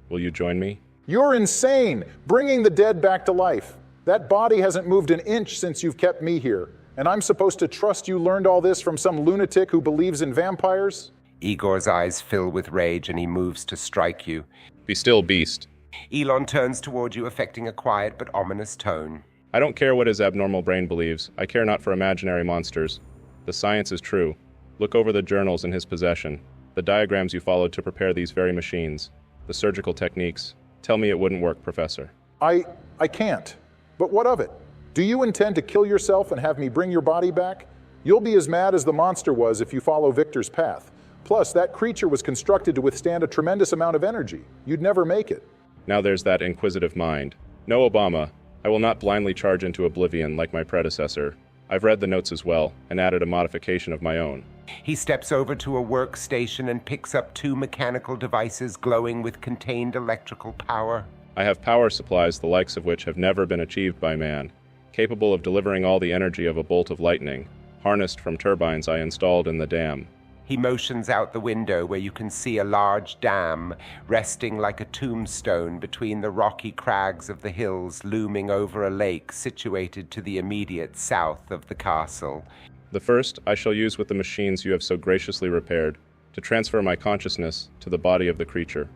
Will you join me? You're insane, bringing the dead back to life. That body hasn't moved an inch since you've kept me here, and I'm supposed to trust you learned all this from some lunatic who believes in vampires? Igor's eyes fill with rage and he moves to strike you. Be still, beast. Elon turns toward you, affecting a quiet but ominous tone. I don't care what his abnormal brain believes. I care not for imaginary monsters. The science is true. Look over the journals in his possession, the diagrams you followed to prepare these very machines, the surgical techniques. Tell me it wouldn't work, Professor. I can't. But what of it? Do you intend to kill yourself and have me bring your body back? You'll be as mad as the monster was if you follow Victor's path. Plus, that creature was constructed to withstand a tremendous amount of energy. You'd never make it. Now there's that inquisitive mind. No, Obama, I will not blindly charge into oblivion like my predecessor. I've read the notes as well, and added a modification of my own. He steps over to a workstation and picks up two mechanical devices glowing with contained electrical power. I have power supplies the likes of which have never been achieved by man, capable of delivering all the energy of a bolt of lightning, harnessed from turbines I installed in the dam. He motions out the window where you can see a large dam resting like a tombstone between the rocky crags of the hills looming over a lake situated to the immediate south of the castle. The first I shall use with the machines you have so graciously repaired to transfer my consciousness to the body of the creature.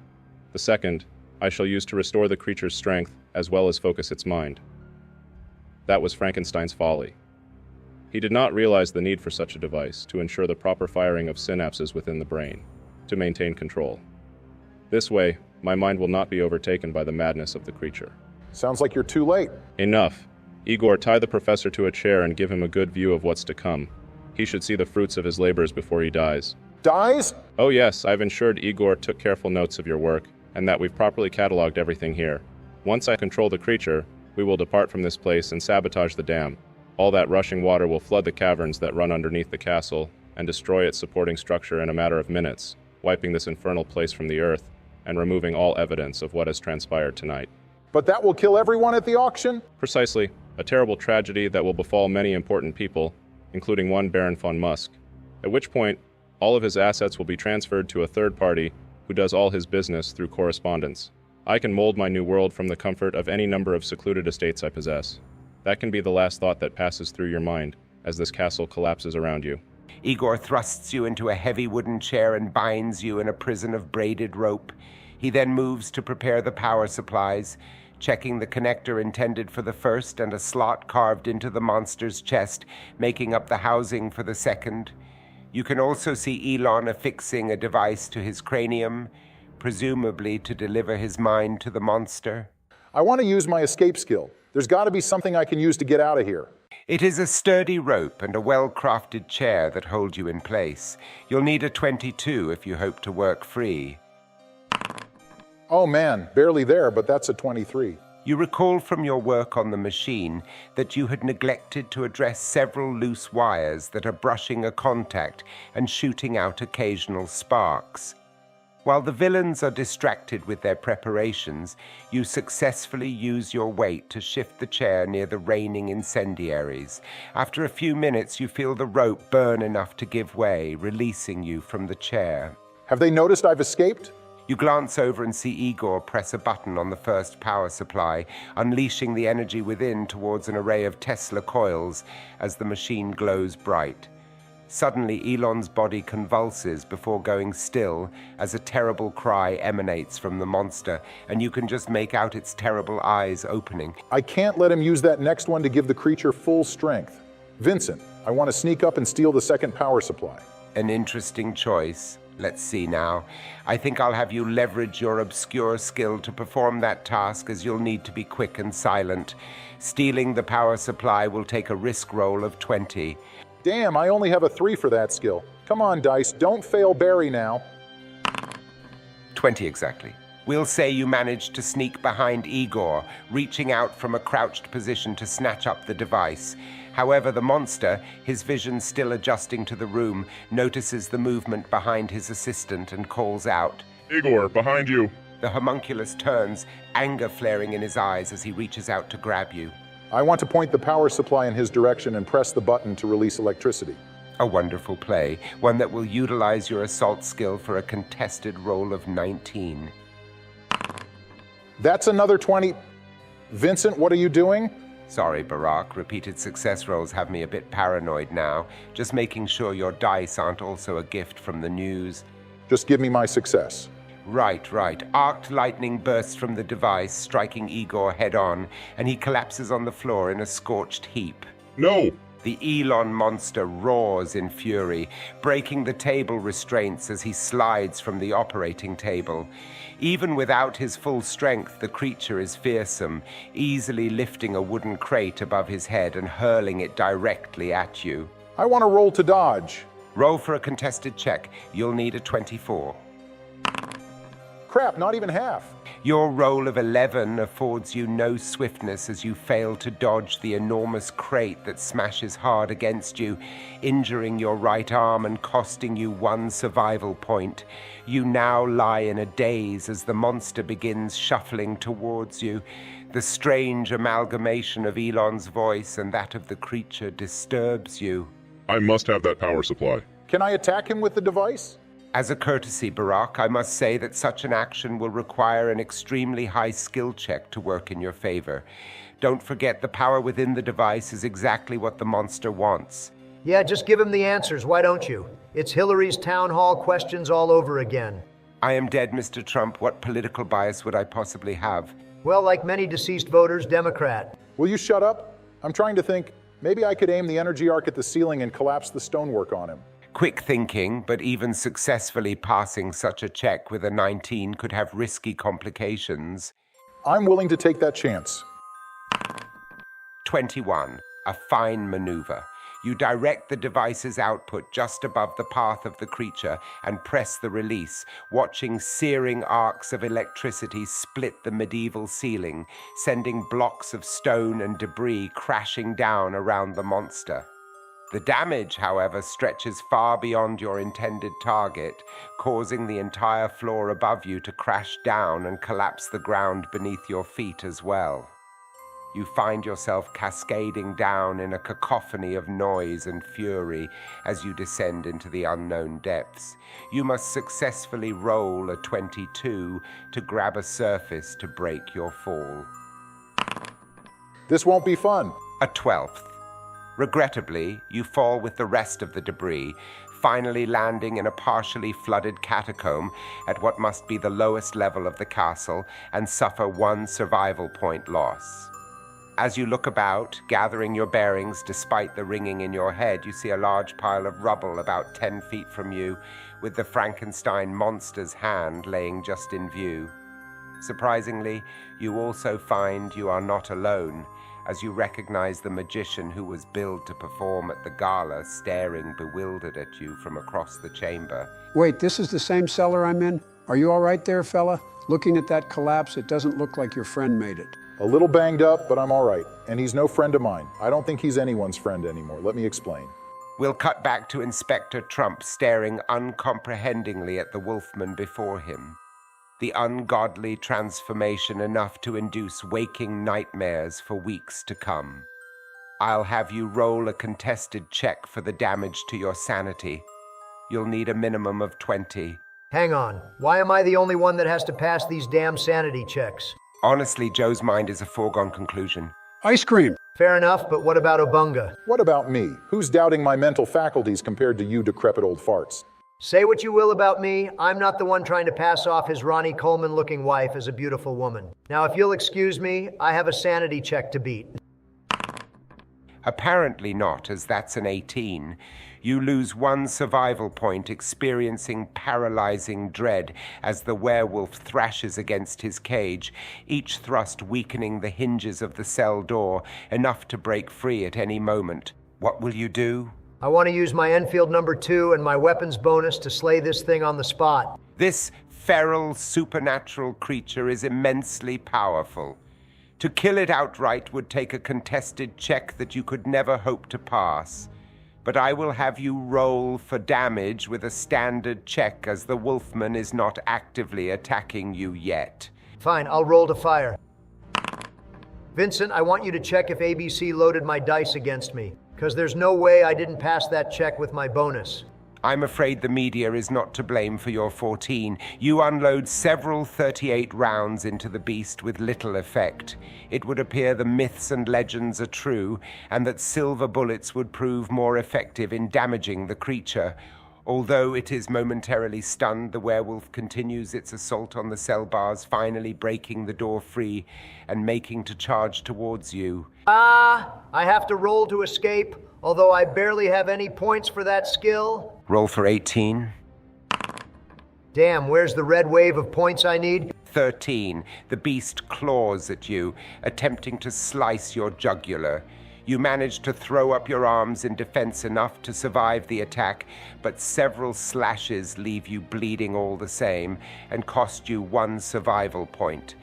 The second I shall use to restore the creature's strength as well as focus its mind. That was Frankenstein's folly. He did not realize the need for such a device to ensure the proper firing of synapses within the brain, to maintain control. This way, my mind will not be overtaken by the madness of the creature. Sounds like you're too late. Enough. Igor, tie the professor to a chair and give him a good view of what's to come. He should see the fruits of his labors before he dies. Dies? Oh yes, I've ensured Igor took careful notes of your work, and that we've properly cataloged everything here. Once I control the creature, we will depart from this place and sabotage the dam. All that rushing water will flood the caverns that run underneath the castle and destroy its supporting structure in a matter of minutes, wiping this infernal place from the earth and removing all evidence of what has transpired tonight. But that will kill everyone at the auction? Precisely. A terrible tragedy that will befall many important people, including one Baron von Musk, at which point all of his assets will be transferred to a third party who does all his business through correspondence. I can mold my new world from the comfort of any number of secluded estates I possess. That can be the last thought that passes through your mind as this castle collapses around you. Igor thrusts you into a heavy wooden chair and binds you in a prison of braided rope. He then moves to prepare the power supplies, checking the connector intended for the first and a slot carved into the monster's chest, making up the housing for the second. You can also see Elon affixing a device to his cranium, presumably to deliver his mind to the monster. I want to use my escape skill. There's got to be something I can use to get out of here. It is a sturdy rope and a well-crafted chair that hold you in place. You'll need a 22 if you hope to work free. Oh man, barely there, but that's a 23. You recall from your work on the machine that you had neglected to address several loose wires that are brushing a contact and shooting out occasional sparks. While the villains are distracted with their preparations, you successfully use your weight to shift the chair near the reigning incendiaries. After a few minutes, you feel the rope burn enough to give way, releasing you from the chair. Have they noticed I've escaped? You glance over and see Igor press a button on the first power supply, unleashing the energy within towards an array of Tesla coils as the machine glows bright. Suddenly, Elon's body convulses before going still as a terrible cry emanates from the monster, and you can just make out its terrible eyes opening. I can't let him use that next one to give the creature full strength. Vincent, I want to sneak up and steal the second power supply. An interesting choice. Let's see now. I think I'll have you leverage your obscure skill to perform that task, as you'll need to be quick and silent. Stealing the power supply will take a risk roll of 20. Damn, I only have a 3 for that skill. Come on, Dice, don't fail Barry now. 20 exactly. We'll say you managed to sneak behind Igor, reaching out from a crouched position to snatch up the device. However, the monster, his vision still adjusting to the room, notices the movement behind his assistant and calls out, Igor, behind you. The homunculus turns, anger flaring in his eyes as he reaches out to grab you. I want to point the power supply in his direction and press the button to release electricity. A wonderful play, one that will utilize your assault skill for a contested roll of 19. That's another 20. Vincent, what are you doing? Sorry, Barack. Repeated success rolls have me a bit paranoid now. Just making sure your dice aren't also a gift from the news. Just give me my success. Right. Arced lightning bursts from the device, striking Igor head-on, and he collapses on the floor in a scorched heap. No! The Elon monster roars in fury, breaking the table restraints as he slides from the operating table. Even without his full strength, the creature is fearsome, easily lifting a wooden crate above his head and hurling it directly at you. I want to roll to dodge. Roll for a contested check. You'll need a 24. Crap, not even half. Your roll of 11 affords you no swiftness as you fail to dodge the enormous crate that smashes hard against you, injuring your right arm and costing you 1 survival point. You now lie in a daze as the monster begins shuffling towards you. The strange amalgamation of Elon's voice and that of the creature disturbs you. I must have that power supply. Can I attack him with the device? As a courtesy, Barack, I must say that such an action will require an extremely high skill check to work in your favor. Don't forget the power within the device is exactly what the monster wants. Yeah, just give him the answers, why don't you? It's Hillary's town hall questions all over again. I am dead, Mr. Trump. What political bias would I possibly have? Well, like many deceased voters, Democrat. Will you shut up? I'm trying to think. Maybe I could aim the energy arc at the ceiling and collapse the stonework on him. Quick thinking, but even successfully passing such a check with a 19 could have risky complications. I'm willing to take that chance. 21. A fine maneuver. You direct the device's output just above the path of the creature and press the release, watching searing arcs of electricity split the medieval ceiling, sending blocks of stone and debris crashing down around the monster. The damage, however, stretches far beyond your intended target, causing the entire floor above you to crash down and collapse the ground beneath your feet as well. You find yourself cascading down in a cacophony of noise and fury as you descend into the unknown depths. You must successfully roll a 22 to grab a surface to break your fall. This won't be fun. A 12th. Regrettably, you fall with the rest of the debris, finally landing in a partially flooded catacomb at what must be the lowest level of the castle and suffer 1 survival point loss. As you look about, gathering your bearings despite the ringing in your head, you see a large pile of rubble about 10 feet from you, with the Frankenstein monster's hand laying just in view. Surprisingly, you also find you are not alone, as you recognize the magician who was billed to perform at the gala staring bewildered at you from across the chamber. Wait, this is the same cellar I'm in? Are you all right there, fella? Looking at that collapse, it doesn't look like your friend made it. A little banged up, but I'm all right. And he's no friend of mine. I don't think he's anyone's friend anymore. Let me explain. We'll cut back to Inspector Trump staring uncomprehendingly at the wolfman before him. The ungodly transformation enough to induce waking nightmares for weeks to come. I'll have you roll a contested check for the damage to your sanity. You'll need a minimum of 20. Hang on, why am I the only one that has to pass these damn sanity checks? Honestly, Joe's mind is a foregone conclusion. Ice cream! Fair enough, but what about Obunga? What about me? Who's doubting my mental faculties compared to you decrepit old farts? Say what you will about me, I'm not the one trying to pass off his Ronnie Coleman-looking wife as a beautiful woman. Now, if you'll excuse me, I have a sanity check to beat. Apparently not, as that's an 18. You lose 1 survival point, experiencing paralyzing dread as the werewolf thrashes against his cage, each thrust weakening the hinges of the cell door, enough to break free at any moment. What will you do? I want to use my Enfield number 2 and my weapons bonus to slay this thing on the spot. This feral supernatural creature is immensely powerful. To kill it outright would take a contested check that you could never hope to pass. But I will have you roll for damage with a standard check, as the Wolfman is not actively attacking you yet. Fine, I'll roll to fire. Vincent, I want you to check if ABC loaded my dice against me, because there's no way I didn't pass that check with my bonus. I'm afraid the media is not to blame for your 14. You unload several 38 rounds into the beast with little effect. It would appear the myths and legends are true, and that silver bullets would prove more effective in damaging the creature. Although it is momentarily stunned, the werewolf continues its assault on the cell bars, finally breaking the door free and making to charge towards you. I have to roll to escape, although I barely have any points for that skill. Roll for 18. Damn, where's the red wave of points I need? 13. The beast claws at you, attempting to slice your jugular. You manage to throw up your arms in defense enough to survive the attack, but several slashes leave you bleeding all the same and cost you 1 survival point.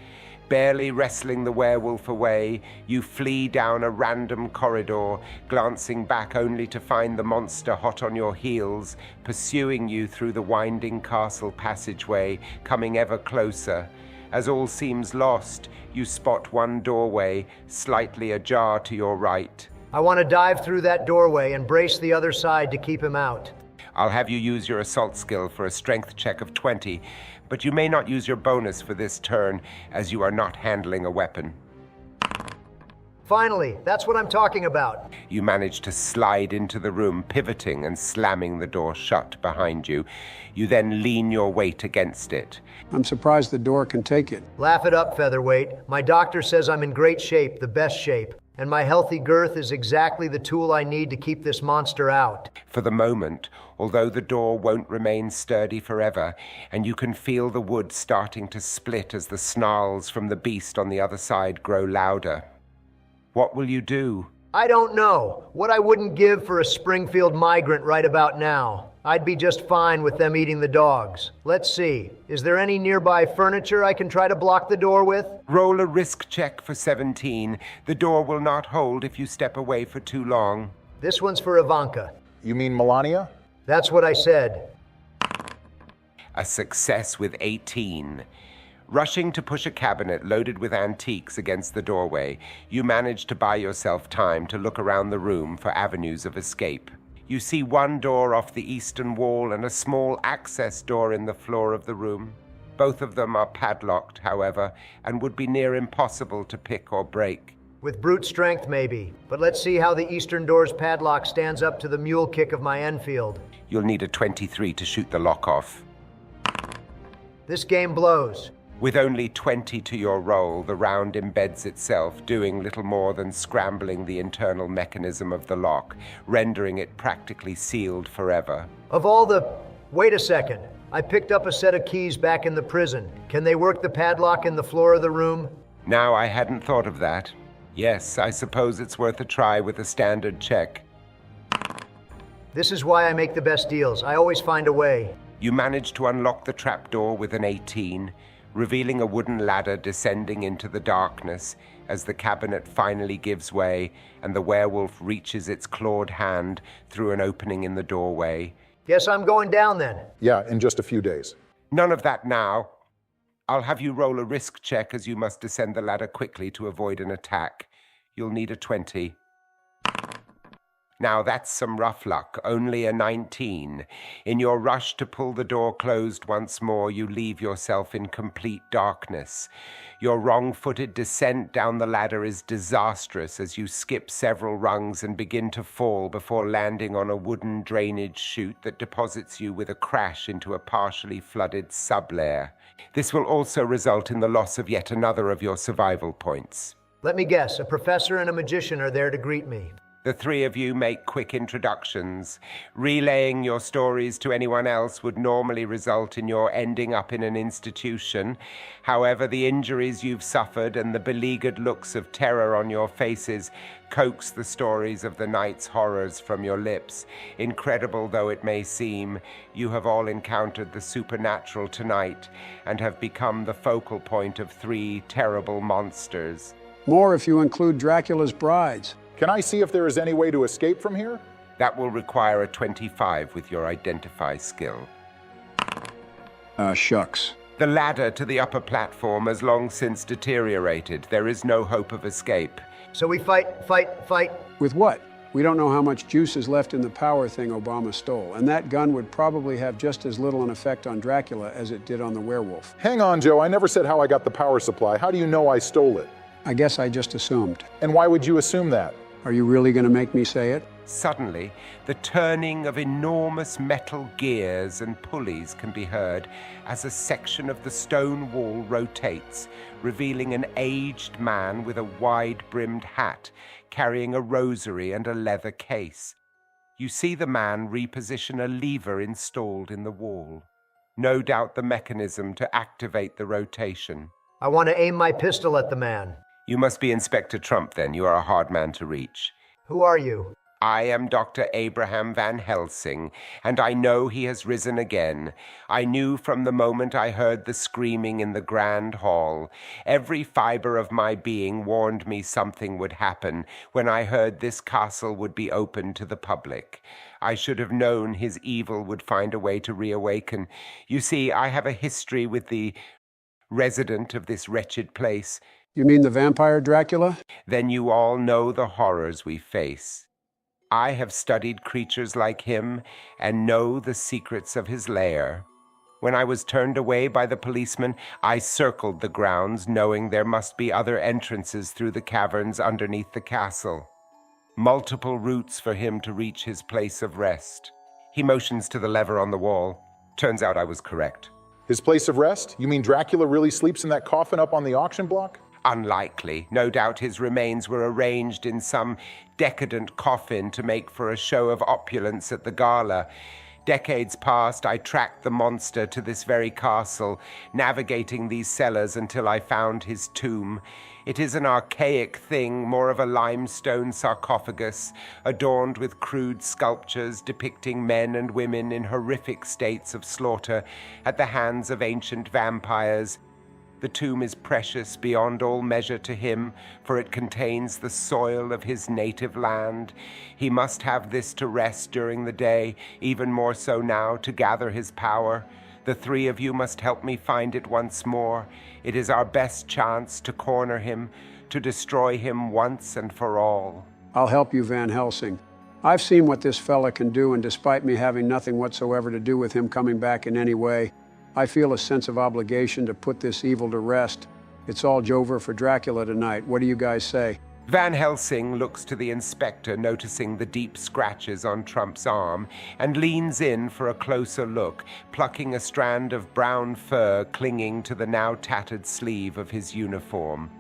Barely wrestling the werewolf away, you flee down a random corridor, glancing back only to find the monster hot on your heels, pursuing you through the winding castle passageway, coming ever closer. As all seems lost, you spot one doorway, slightly ajar to your right. I want to dive through that doorway and brace the other side to keep him out. I'll have you use your assault skill for a strength check of 20, but you may not use your bonus for this turn, as you are not handling a weapon. Finally, that's what I'm talking about. You manage to slide into the room, pivoting and slamming the door shut behind you. You then lean your weight against it. I'm surprised the door can take it. Laugh it up, Featherweight. My doctor says I'm in great shape, the best shape, and my healthy girth is exactly the tool I need to keep this monster out. For the moment, although the door won't remain sturdy forever, and you can feel the wood starting to split as the snarls from the beast on the other side grow louder. What will you do? I don't know. What I wouldn't give for a Springfield migrant right about now. I'd be just fine with them eating the dogs. Let's see. Is there any nearby furniture I can try to block the door with? Roll a risk check for 17. The door will not hold if you step away for too long. This one's for Ivanka. You mean Melania? That's what I said. A success with 18. Rushing to push a cabinet loaded with antiques against the doorway, you manage to buy yourself time to look around the room for avenues of escape. You see one door off the eastern wall and a small access door in the floor of the room. Both of them are padlocked, however, and would be near impossible to pick or break. With brute strength, maybe. But let's see how the eastern door's padlock stands up to the mule kick of my Enfield. You'll need a 23 to shoot the lock off. This game blows. With only 20 to your roll, the round embeds itself, doing little more than scrambling the internal mechanism of the lock, rendering it practically sealed forever. Of all the... Wait a second. I picked up a set of keys back in the prison. Can they work the padlock in the floor of the room? Now, I hadn't thought of that. Yes, I suppose it's worth a try with a standard check. This is why I make the best deals. I always find a way. You manage to unlock the trapdoor with an 18, revealing a wooden ladder descending into the darkness as the cabinet finally gives way and the werewolf reaches its clawed hand through an opening in the doorway. Guess I'm going down then. Yeah, in just a few days. None of that now. I'll have you roll a risk check, as you must descend the ladder quickly to avoid an attack. You'll need a 20. Now that's some rough luck, only a 19. In your rush to pull the door closed once more, you leave yourself in complete darkness. Your wrong-footed descent down the ladder is disastrous as you skip several rungs and begin to fall before landing on a wooden drainage chute that deposits you with a crash into a partially flooded sublayer. This will also result in the loss of yet another of your survival points. Let me guess, a professor and a magician are there to greet me. The three of you make quick introductions. Relaying your stories to anyone else would normally result in your ending up in an institution. However, the injuries you've suffered and the beleaguered looks of terror on your faces coax the stories of the night's horrors from your lips. Incredible though it may seem, you have all encountered the supernatural tonight and have become the focal point of 3 terrible monsters. More if you include Dracula's brides. Can I see if there is any way to escape from here? That will require a 25 with your identify skill. Shucks. The ladder to the upper platform has long since deteriorated. There is no hope of escape. So we fight. With what? We don't know how much juice is left in the power thing Obama stole, and that gun would probably have just as little an effect on Dracula as it did on the werewolf. Hang on, Joe. I never said how I got the power supply. How do you know I stole it? I guess I just assumed. And why would you assume that? Are you really going to make me say it? Suddenly, the turning of enormous metal gears and pulleys can be heard as a section of the stone wall rotates, revealing an aged man with a wide-brimmed hat, carrying a rosary and a leather case. You see the man reposition a lever installed in the wall. No doubt the mechanism to activate the rotation. I want to aim my pistol at the man. You must be Inspector Trump, then. You are a hard man to reach. Who are you? I am Dr. Abraham Van Helsing, and I know he has risen again. I knew from the moment I heard the screaming in the grand hall. Every fiber of my being warned me something would happen when I heard this castle would be open to the public. I should have known his evil would find a way to reawaken. You see, I have a history with the resident of this wretched place. You mean the vampire Dracula? Then you all know the horrors we face. I have studied creatures like him and know the secrets of his lair. When I was turned away by the policeman, I circled the grounds, knowing there must be other entrances through the caverns underneath the castle. Multiple routes for him to reach his place of rest. He motions to the lever on the wall. Turns out I was correct. His place of rest? You mean Dracula really sleeps in that coffin up on the auction block? Unlikely. No doubt his remains were arranged in some decadent coffin to make for a show of opulence at the gala. Decades past, I tracked the monster to this very castle, navigating these cellars until I found his tomb. It is an archaic thing, more of a limestone sarcophagus, adorned with crude sculptures depicting men and women in horrific states of slaughter at the hands of ancient vampires. The tomb is precious beyond all measure to him, for it contains the soil of his native land. He must have this to rest during the day, even more so now to gather his power. The three of you must help me find it once more. It is our best chance to corner him, to destroy him once and for all. I'll help you, Van Helsing. I've seen what this fella can do, and despite me having nothing whatsoever to do with him coming back in any way, I feel a sense of obligation to put this evil to rest. It's all Jover for Dracula tonight. What do you guys say? Van Helsing looks to the inspector, noticing the deep scratches on Trump's arm, and leans in for a closer look, plucking a strand of brown fur clinging to the now tattered sleeve of his uniform.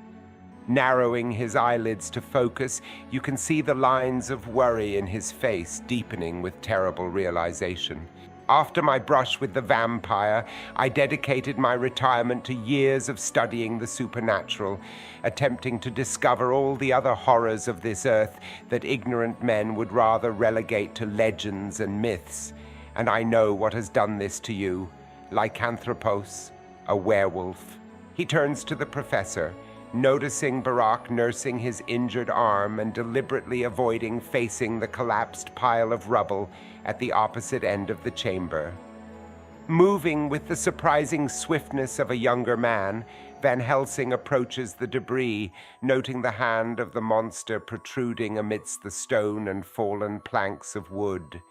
Narrowing his eyelids to focus, you can see the lines of worry in his face deepening with terrible realization. After my brush with the vampire, I dedicated my retirement to years of studying the supernatural, attempting to discover all the other horrors of this earth that ignorant men would rather relegate to legends and myths. And I know what has done this to you, lycanthropos, a werewolf. He turns to the professor, noticing Barack nursing his injured arm and deliberately avoiding facing the collapsed pile of rubble at the opposite end of the chamber. Moving with the surprising swiftness of a younger man, Van Helsing approaches the debris, noting the hand of the monster protruding amidst the stone and fallen planks of wood.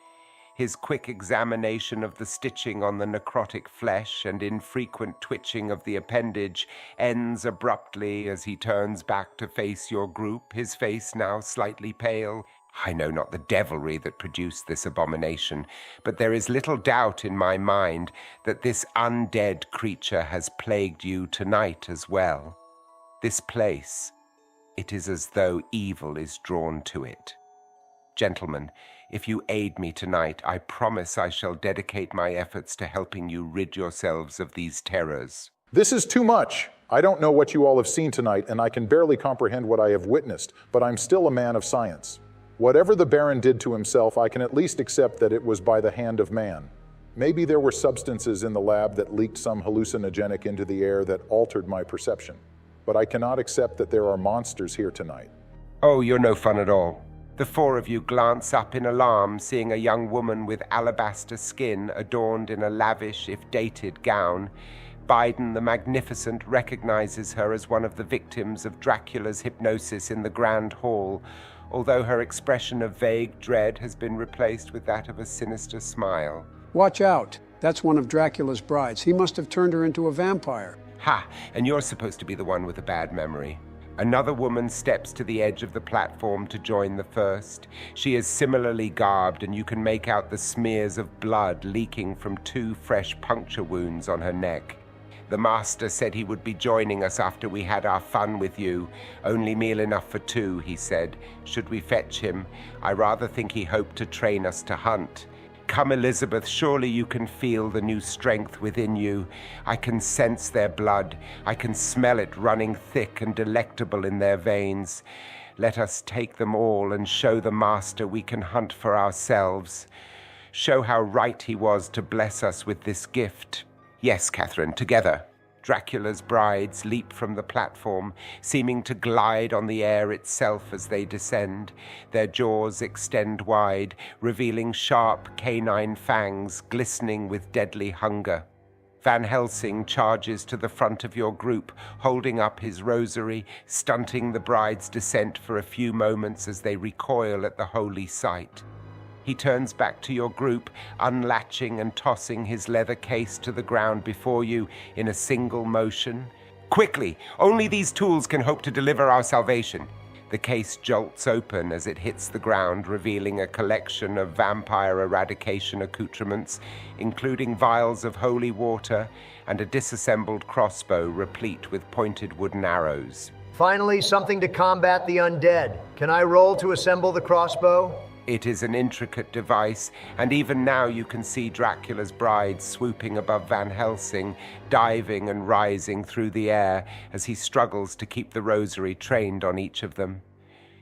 His quick examination of the stitching on the necrotic flesh and infrequent twitching of the appendage ends abruptly as he turns back to face your group, his face now slightly pale. I know not the devilry that produced this abomination, but there is little doubt in my mind that this undead creature has plagued you tonight as well. This place, it is as though evil is drawn to it. Gentlemen, if you aid me tonight, I promise I shall dedicate my efforts to helping you rid yourselves of these terrors. This is too much. I don't know what you all have seen tonight, and I can barely comprehend what I have witnessed, but I'm still a man of science. Whatever the Baron did to himself, I can at least accept that it was by the hand of man. Maybe there were substances in the lab that leaked some hallucinogenic into the air that altered my perception. but I cannot accept that there are monsters here tonight. Oh, you're no fun at all. The four of you glance up in alarm, seeing a young woman with alabaster skin adorned in a lavish, if dated, gown. Biden the Magnificent recognizes her as one of the victims of Dracula's hypnosis in the Grand Hall, although her expression of vague dread has been replaced with that of a sinister smile. Watch out. That's one of Dracula's brides. He must have turned her into a vampire. Ha! And you're supposed to be the one with a bad memory. Another woman steps to the edge of the platform to join the first. She is similarly garbed, and you can make out the smears of blood leaking from 2 fresh puncture wounds on her neck. The master said he would be joining us after we had our fun with you. Only meal enough for 2, he said. Should we fetch him? I rather think he hoped to train us to hunt. Come, Elizabeth, surely you can feel the new strength within you. I can sense their blood. I can smell it running thick and delectable in their veins. Let us take them all and show the master we can hunt for ourselves. Show how right he was to bless us with this gift. Yes, Catherine, together. Dracula's brides leap from the platform, seeming to glide on the air itself as they descend. Their jaws extend wide, revealing sharp canine fangs glistening with deadly hunger. Van Helsing charges to the front of your group, holding up his rosary, stunting the bride's descent for a few moments as they recoil at the holy sight. He turns back to your group, unlatching and tossing his leather case to the ground before you in a single motion. Quickly! Only these tools can hope to deliver our salvation. The case jolts open as it hits the ground, revealing a collection of vampire eradication accoutrements, including vials of holy water and a disassembled crossbow replete with pointed wooden arrows. Finally, something to combat the undead. Can I roll to assemble the crossbow? It is an intricate device, and even now you can see Dracula's bride swooping above Van Helsing, diving and rising through the air as he struggles to keep the rosary trained on each of them.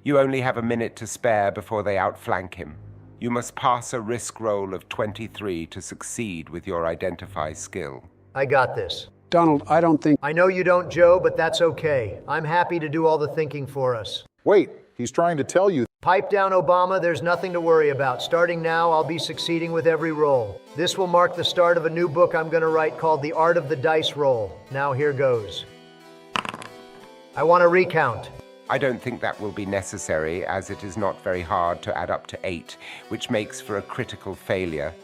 You only have a minute to spare before they outflank him. You must pass a risk roll of 23 to succeed with your identify skill. I got this. Donald, I don't think... I know you don't, Joe, but that's okay. I'm happy to do all the thinking for us. Wait, he's trying to tell you. Pipe down, Obama. There's nothing to worry about. Starting now, I'll be succeeding with every roll. This will mark the start of a new book I'm going to write called The Art of the Dice Roll. Now here goes. I want to recount. I don't think that will be necessary, as it is not very hard to add up to 8, which makes for a critical failure.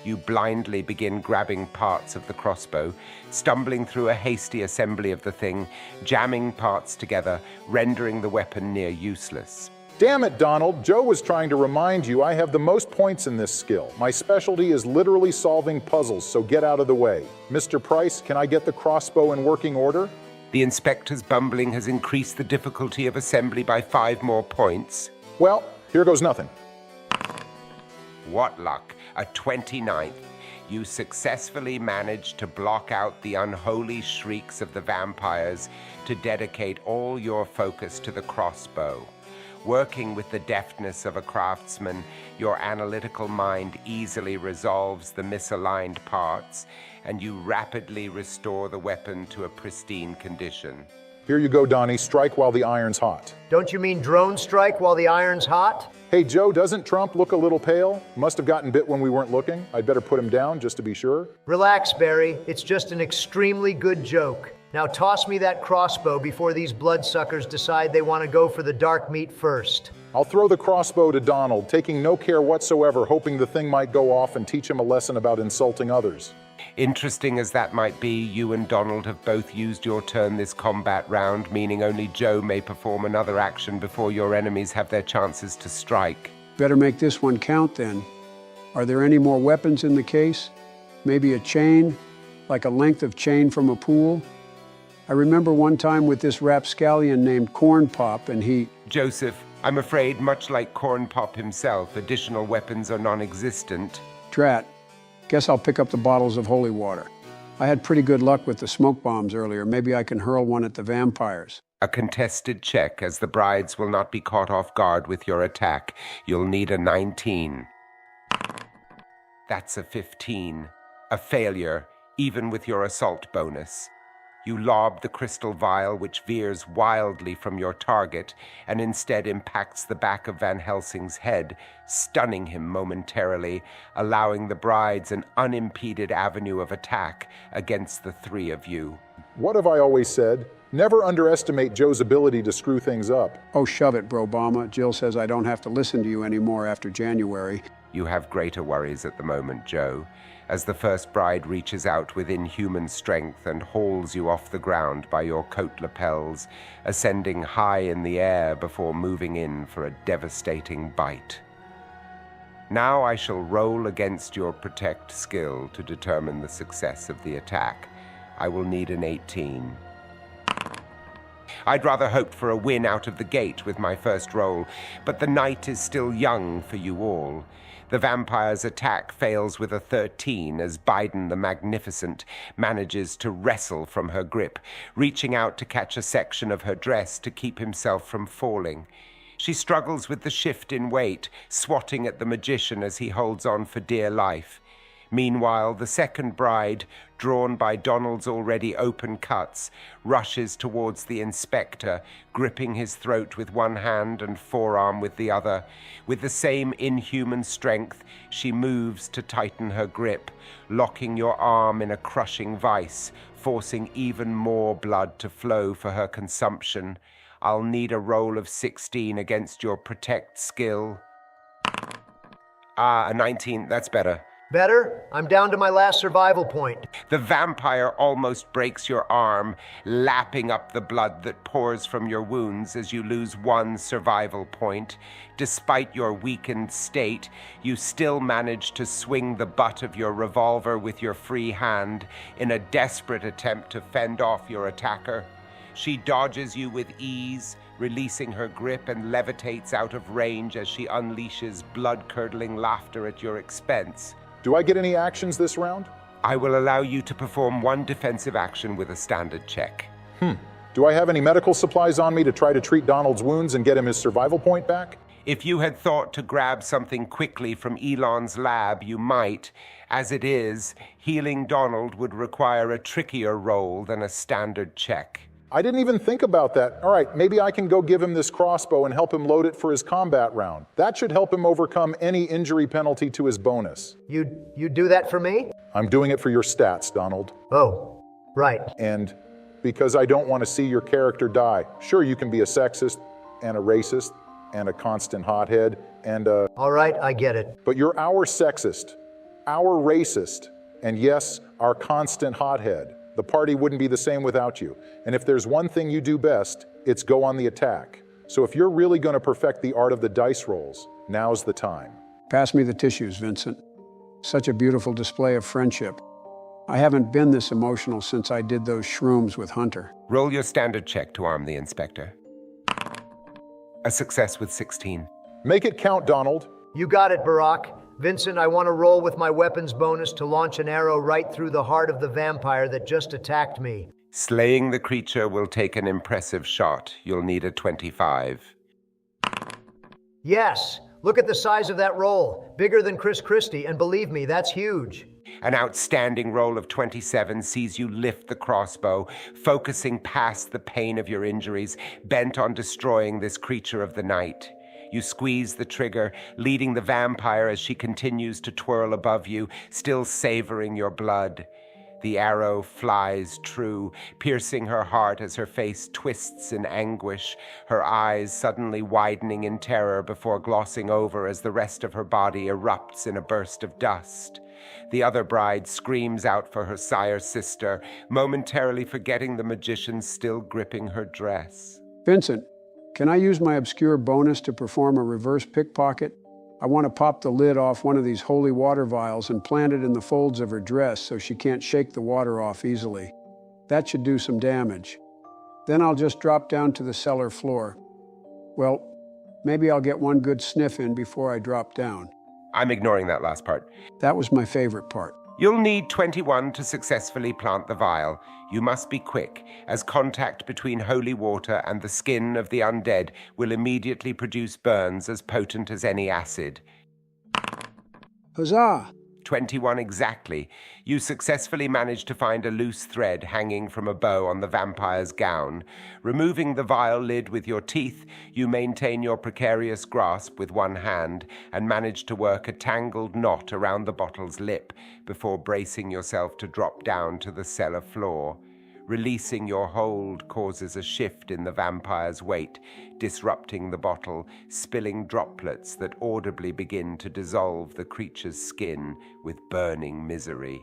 You blindly begin grabbing parts of the crossbow, stumbling through a hasty assembly of the thing, jamming parts together, rendering the weapon near useless. Damn it, Donald. Joe was trying to remind you I have the most points in this skill. My specialty is literally solving puzzles, so get out of the way. Mr. Price, can I get the crossbow in working order? The inspector's bumbling has increased the difficulty of assembly by 5 more points. Well, here goes nothing. What luck, a 29th. You successfully managed to block out the unholy shrieks of the vampires to dedicate all your focus to the crossbow. Working with the deftness of a craftsman, your analytical mind easily resolves the misaligned parts, and you rapidly restore the weapon to a pristine condition. Here you go, Donnie. Strike while the iron's hot. Don't you mean drone strike while the iron's hot? Hey, Joe, doesn't Trump look a little pale? Must have gotten bit when we weren't looking. I'd better put him down just to be sure. Relax, Barry. It's just an extremely good joke. Now toss me that crossbow before these bloodsuckers decide they want to go for the dark meat first. I'll throw the crossbow to Donald, taking no care whatsoever, hoping the thing might go off and teach him a lesson about insulting others. Interesting as that might be, you and Donald have both used your turn this combat round, meaning only Joe may perform another action before your enemies have their chances to strike. Better make this one count then. Are there any more weapons in the case? Maybe a chain, like a length of chain from a pool? I remember one time with this rapscallion named Corn Pop, and he... Joseph, I'm afraid, much like Corn Pop himself, additional weapons are non-existent. Drat. Guess I'll pick up the bottles of holy water. I had pretty good luck with the smoke bombs earlier. Maybe I can hurl one at the vampires. A contested check, as the brides will not be caught off guard with your attack. You'll need a 19. That's a 15. A failure, even with your assault bonus. You lob the crystal vial, which veers wildly from your target and instead impacts the back of Van Helsing's head, stunning him momentarily, allowing the brides an unimpeded avenue of attack against the three of you. What have I always said? Never underestimate Joe's ability to screw things up. Oh, shove it, Bro Obama. Jill says I don't have to listen to you anymore after January. You have greater worries at the moment, Joe, as the first bride reaches out with inhuman strength and hauls you off the ground by your coat lapels, ascending high in the air before moving in for a devastating bite. Now I shall roll against your protect skill to determine the success of the attack. I will need an 18. I'd rather hoped for a win out of the gate with my first roll, but the night is still young for you all. The vampire's attack fails with a 13 as Biden the Magnificent manages to wrestle from her grip, reaching out to catch a section of her dress to keep himself from falling. She struggles with the shift in weight, swatting at the magician as he holds on for dear life. Meanwhile, the second bride, drawn by Donald's already open cuts, rushes towards the inspector, gripping his throat with one hand and forearm with the other. With the same inhuman strength, she moves to tighten her grip, locking your arm in a crushing vice, forcing even more blood to flow for her consumption. I'll need a roll of 16 against your protect skill. A 19, that's better. Better? I'm down to my last survival point. The vampire almost breaks your arm, lapping up the blood that pours from your wounds as you lose one survival point. Despite your weakened state, you still manage to swing the butt of your revolver with your free hand in a desperate attempt to fend off your attacker. She dodges you with ease, releasing her grip, and levitates out of range as she unleashes blood-curdling laughter at your expense. Do I get any actions this round? I will allow you to perform one defensive action with a standard check. Do I have any medical supplies on me to try to treat Donald's wounds and get him his survival point back? If you had thought to grab something quickly from Elon's lab, you might. As it is, healing Donald would require a trickier roll than a standard check. I didn't even think about that. All right, maybe I can go give him this crossbow and help him load it for his combat round. That should help him overcome any injury penalty to his bonus. You do that for me? I'm doing it for your stats, Donald. Oh, right. And because I don't want to see your character die. Sure, you can be a sexist and a racist and a constant hothead and a... All right, I get it. But you're our sexist, our racist, and yes, our constant hothead. The party wouldn't be the same without you. And if there's one thing you do best, it's go on the attack. So if you're really going to perfect the art of the dice rolls, now's the time. Pass me the tissues, Vincent. Such a beautiful display of friendship. I haven't been this emotional since I did those shrooms with Hunter. Roll your standard check to arm the inspector. A success with 16. Make it count, Donald. You got it, Barack. Vincent, I want to roll with my weapons bonus to launch an arrow right through the heart of the vampire that just attacked me. Slaying the creature will take an impressive shot. You'll need a 25. Yes! Look at the size of that roll. Bigger than Chris Christie, and believe me, that's huge. An outstanding roll of 27 sees you lift the crossbow, focusing past the pain of your injuries, bent on destroying this creature of the night. You squeeze the trigger, leading the vampire as she continues to twirl above you, still savoring your blood. The arrow flies true, piercing her heart as her face twists in anguish, her eyes suddenly widening in terror before glossing over as the rest of her body erupts in a burst of dust. The other bride screams out for her sire sister, momentarily forgetting the magician still gripping her dress. Vincent, can I use my obscure bonus to perform a reverse pickpocket? I want to pop the lid off one of these holy water vials and plant it in the folds of her dress so she can't shake the water off easily. That should do some damage. Then I'll just drop down to the cellar floor. Well, maybe I'll get one good sniff in before I drop down. I'm ignoring that last part. That was my favorite part. You'll need 21 to successfully plant the vial. You must be quick, as contact between holy water and the skin of the undead will immediately produce burns as potent as any acid. Huzzah! 21 exactly. You successfully manage to find a loose thread hanging from a bow on the vampire's gown. Removing the vial lid with your teeth, you maintain your precarious grasp with one hand and manage to work a tangled knot around the bottle's lip before bracing yourself to drop down to the cellar floor. Releasing your hold causes a shift in the vampire's weight, disrupting the bottle, spilling droplets that audibly begin to dissolve the creature's skin with burning misery.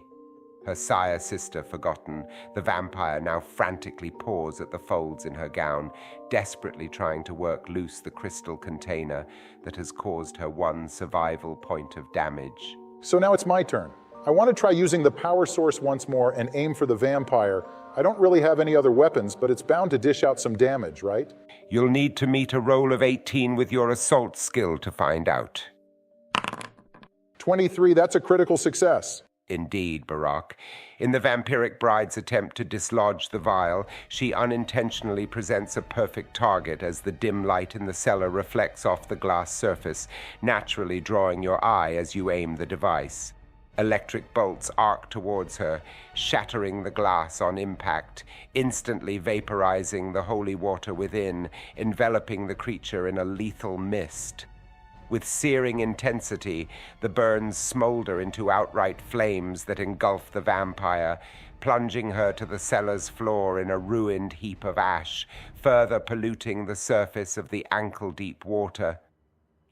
Her sire sister forgotten, the vampire now frantically paws at the folds in her gown, desperately trying to work loose the crystal container that has caused her one survival point of damage. So now it's my turn. I want to try using the power source once more and aim for the vampire. I don't really have any other weapons, but it's bound to dish out some damage, right? You'll need to meet a roll of 18 with your assault skill to find out. 23, that's a critical success. Indeed, Barack. In the vampiric bride's attempt to dislodge the vial, she unintentionally presents a perfect target as the dim light in the cellar reflects off the glass surface, naturally drawing your eye as you aim the device. Electric bolts arc towards her, shattering the glass on impact, instantly vaporizing the holy water within, enveloping the creature in a lethal mist. With searing intensity, the burns smolder into outright flames that engulf the vampire, plunging her to the cellar's floor in a ruined heap of ash, further polluting the surface of the ankle-deep water.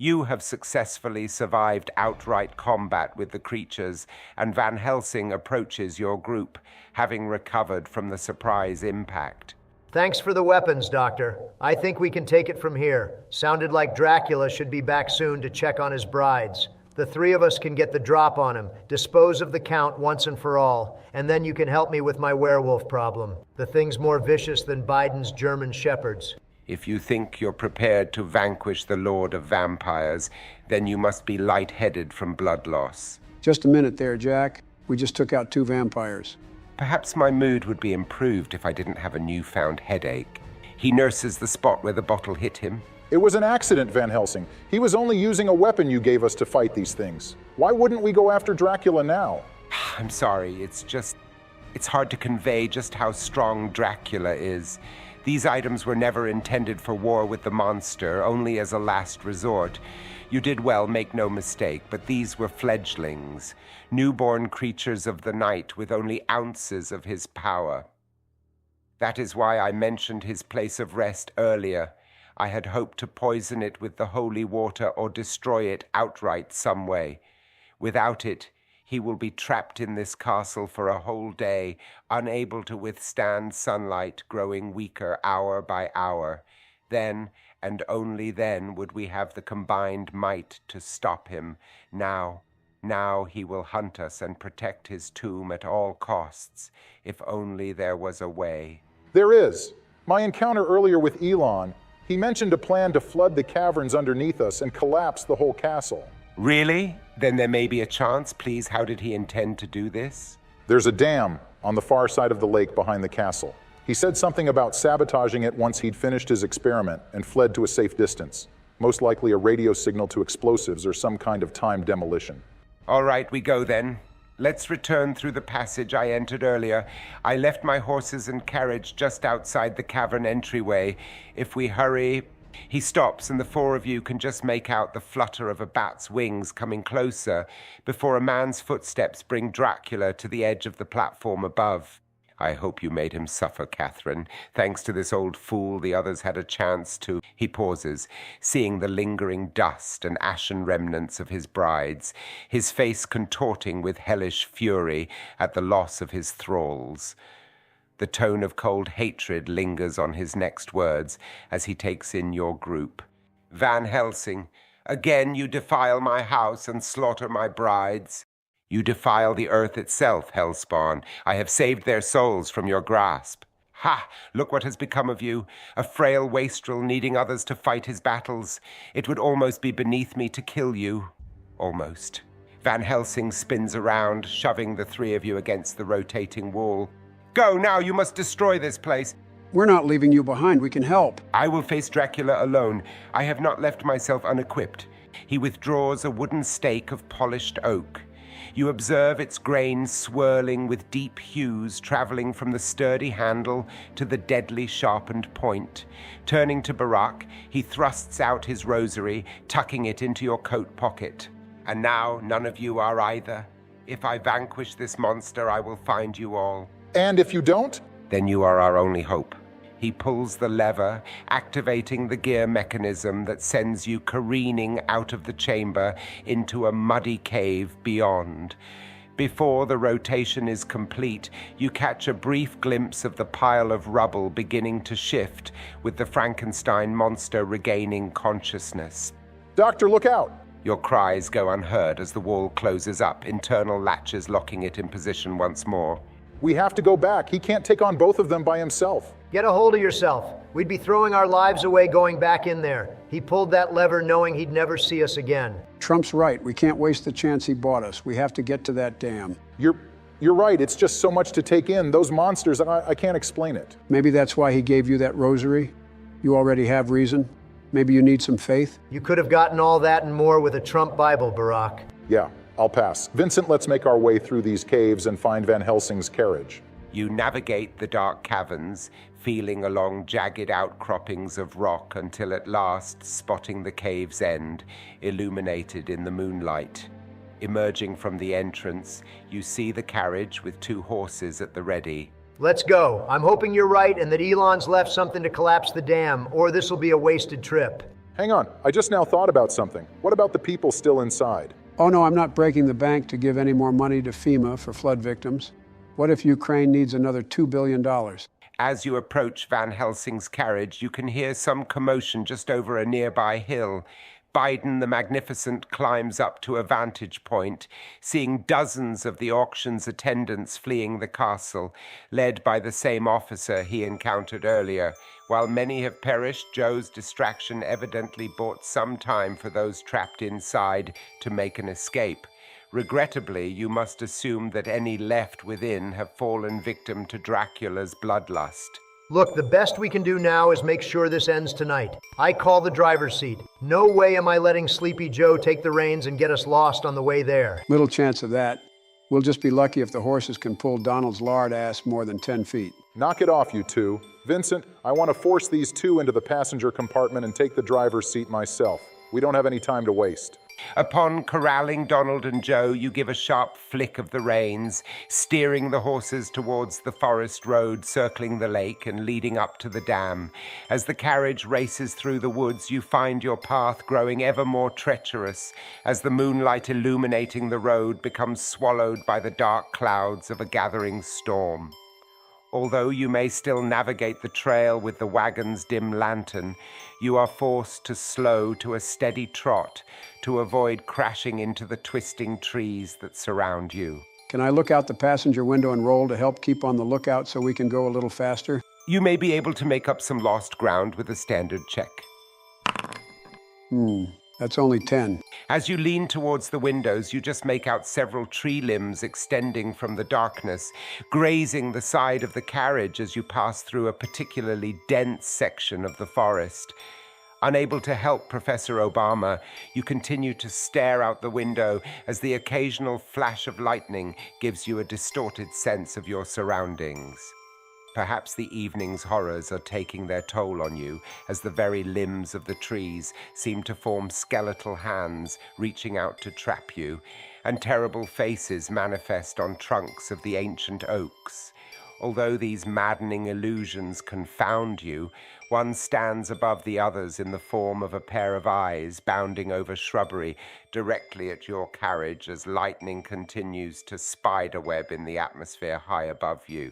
You have successfully survived outright combat with the creatures, and Van Helsing approaches your group, having recovered from the surprise impact. Thanks for the weapons, Doctor. I think we can take it from here. Sounded like Dracula should be back soon to check on his brides. The three of us can get the drop on him, dispose of the Count once and for all, and then you can help me with my werewolf problem. The thing's more vicious than Biden's German shepherds. If you think you're prepared to vanquish the Lord of Vampires, then you must be lightheaded from blood loss. Just a minute there, Jack. We just took out 2 vampires. Perhaps my mood would be improved if I didn't have a newfound headache. He nurses the spot where the bottle hit him. It was an accident, Van Helsing. He was only using a weapon you gave us to fight these things. Why wouldn't we go after Dracula now? I'm sorry, it's hard to convey just how strong Dracula is. These items were never intended for war with the monster, only as a last resort. You did well, make no mistake, but these were fledglings, newborn creatures of the night with only ounces of his power. That is why I mentioned his place of rest earlier. I had hoped to poison it with the holy water or destroy it outright some way. Without it, he will be trapped in this castle for a whole day, unable to withstand sunlight, growing weaker hour by hour. Then, and only then, would we have the combined might to stop him. Now he will hunt us and protect his tomb at all costs. If only there was a way. There is. My encounter earlier with Elon, he mentioned a plan to flood the caverns underneath us and collapse the whole castle. Really? Then there may be a chance. Please, how did he intend to do this? There's a dam on the far side of the lake behind the castle. He said something about sabotaging it once he'd finished his experiment and fled to a safe distance. Most likely a radio signal to explosives or some kind of timed demolition. All right, we go then. Let's return through the passage I entered earlier. I left my horses and carriage just outside the cavern entryway. If we hurry... He stops, and the 4 of you can just make out the flutter of a bat's wings coming closer before a man's footsteps bring Dracula to the edge of the platform above. I hope you made him suffer, Catherine. Thanks to this old fool, the others had a chance to... He pauses, seeing the lingering dust and ashen remnants of his brides, his face contorting with hellish fury at the loss of his thralls. The tone of cold hatred lingers on his next words as he takes in your group. Van Helsing, again you defile my house and slaughter my brides. You defile the earth itself, Hellspawn. I have saved their souls from your grasp. Ha! Look what has become of you, a frail wastrel needing others to fight his battles. It would almost be beneath me to kill you. Almost. Van Helsing spins around, shoving the 3 of you against the rotating wall. Go now, you must destroy this place. We're not leaving you behind. We can help. I will face Dracula alone. I have not left myself unequipped. He withdraws a wooden stake of polished oak. You observe its grain swirling with deep hues traveling from the sturdy handle to the deadly sharpened point. Turning to Barack, he thrusts out his rosary, tucking it into your coat pocket. And now none of you are either. If I vanquish this monster, I will find you all. And if you don't? Then you are our only hope. He pulls the lever, activating the gear mechanism that sends you careening out of the chamber into a muddy cave beyond. Before the rotation is complete, you catch a brief glimpse of the pile of rubble beginning to shift, with the Frankenstein monster regaining consciousness. Doctor, look out! Your cries go unheard as the wall closes up, internal latches locking it in position once more. We have to go back. He can't take on both of them by himself. Get a hold of yourself. We'd be throwing our lives away going back in there. He pulled that lever knowing he'd never see us again. Trump's right. We can't waste the chance he bought us. We have to get to that dam. You're right. It's just so much to take in. Those monsters, I can't explain it. Maybe that's why he gave you that rosary. You already have reason. Maybe you need some faith. You could have gotten all that and more with a Trump Bible, Barack. Yeah, I'll pass. Vincent, let's make our way through these caves and find Van Helsing's carriage. You navigate the dark caverns, feeling along jagged outcroppings of rock until at last spotting the cave's end, illuminated in the moonlight. Emerging from the entrance, you see the carriage with 2 horses at the ready. Let's go. I'm hoping you're right and that Elon's left something to collapse the dam, or this will be a wasted trip. Hang on, I just now thought about something. What about the people still inside? Oh no, I'm not breaking the bank to give any more money to FEMA for flood victims. What if Ukraine needs another $2 billion? As you approach Van Helsing's carriage, you can hear some commotion just over a nearby hill. Biden the Magnificent climbs up to a vantage point, seeing dozens of the auction's attendants fleeing the castle, led by the same officer he encountered earlier. While many have perished, Joe's distraction evidently bought some time for those trapped inside to make an escape. Regrettably, you must assume that any left within have fallen victim to Dracula's bloodlust. Look, the best we can do now is make sure this ends tonight. I call the driver's seat. No way am I letting Sleepy Joe take the reins and get us lost on the way there. Little chance of that. We'll just be lucky if the horses can pull Donald's lard ass more than 10 feet. Knock it off, you two. Vincent, I want to force these 2 into the passenger compartment and take the driver's seat myself. We don't have any time to waste. Upon corralling Donald and Joe, you give a sharp flick of the reins, steering the horses towards the forest road circling the lake and leading up to the dam. As the carriage races through the woods, you find your path growing ever more treacherous as the moonlight illuminating the road becomes swallowed by the dark clouds of a gathering storm. Although you may still navigate the trail with the wagon's dim lantern, you are forced to slow to a steady trot to avoid crashing into the twisting trees that surround you. Can I look out the passenger window and roll to help keep on the lookout so we can go a little faster? You may be able to make up some lost ground with a standard check. That's only 10. As you lean towards the windows, you just make out several tree limbs extending from the darkness, grazing the side of the carriage as you pass through a particularly dense section of the forest. Unable to help Professor Obama, you continue to stare out the window as the occasional flash of lightning gives you a distorted sense of your surroundings. Perhaps the evening's horrors are taking their toll on you as the very limbs of the trees seem to form skeletal hands reaching out to trap you, and terrible faces manifest on trunks of the ancient oaks. Although these maddening illusions confound you, one stands above the others in the form of a pair of eyes bounding over shrubbery directly at your carriage as lightning continues to spiderweb in the atmosphere high above you.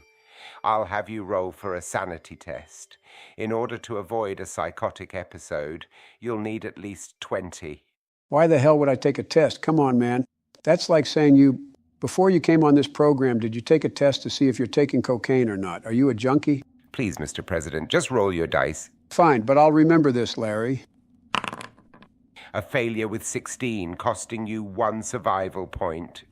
I'll have you roll for a sanity test. In order to avoid a psychotic episode, you'll need at least 20. Why the hell would I take a test? Come on, man. That's like saying before you came on this program, did you take a test to see if you're taking cocaine or not? Are you a junkie? Please, Mr. President, just roll your dice. Fine, but I'll remember this, Larry. A failure with 16, costing you 1 survival point.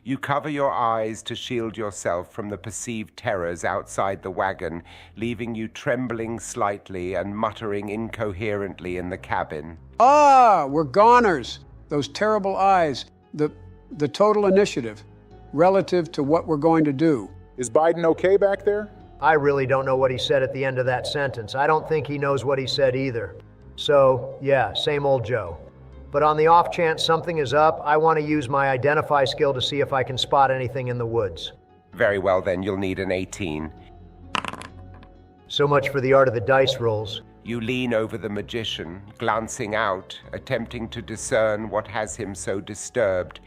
You cover your eyes to shield yourself from the perceived terrors outside the wagon, leaving you trembling slightly and muttering incoherently in the cabin. Ah, we're goners. Those terrible eyes. The The total initiative, relative to what we're going to do. Is Biden okay back there? I really don't know what he said at the end of that sentence. I don't think he knows what he said either. So, yeah, same old Joe. But on the off chance something is up, I want to use my identify skill to see if I can spot anything in the woods. Very well then, you'll need an 18. So much for the art of the dice rolls. You lean over the magician, glancing out, attempting to discern what has him so disturbed.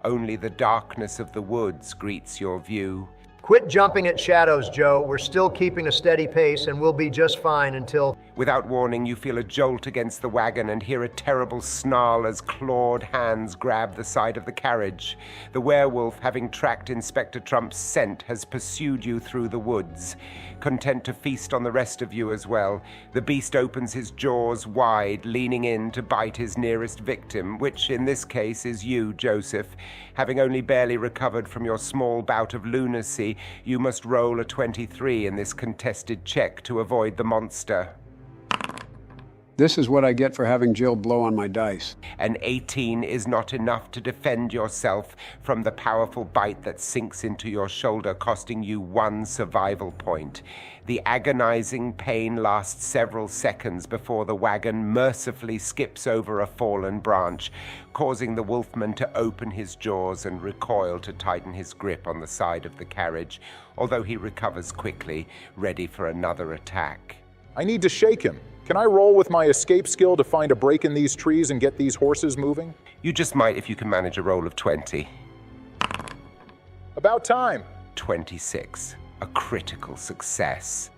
Only the darkness of the woods greets your view. Quit jumping at shadows, Joe. We're still keeping a steady pace and we'll be just fine until... Without warning, you feel a jolt against the wagon and hear a terrible snarl as clawed hands grab the side of the carriage. The werewolf, having tracked Inspector Trump's scent, has pursued you through the woods. Content to feast on the rest of you as well, the beast opens his jaws wide, leaning in to bite his nearest victim, which in this case is you, Joseph. Having only barely recovered from your small bout of lunacy, you must roll a 23 in this contested check to avoid the monster. This is what I get for having Jill blow on my dice. An 18 is not enough to defend yourself from the powerful bite that sinks into your shoulder, costing you 1 survival point. The agonizing pain lasts several seconds before the wagon mercifully skips over a fallen branch, causing the wolfman to open his jaws and recoil to tighten his grip on the side of the carriage, although he recovers quickly, ready for another attack. I need to shake him. Can I roll with my escape skill to find a break in these trees and get these horses moving? You just might if you can manage a roll of 20. About time. 26. A critical success.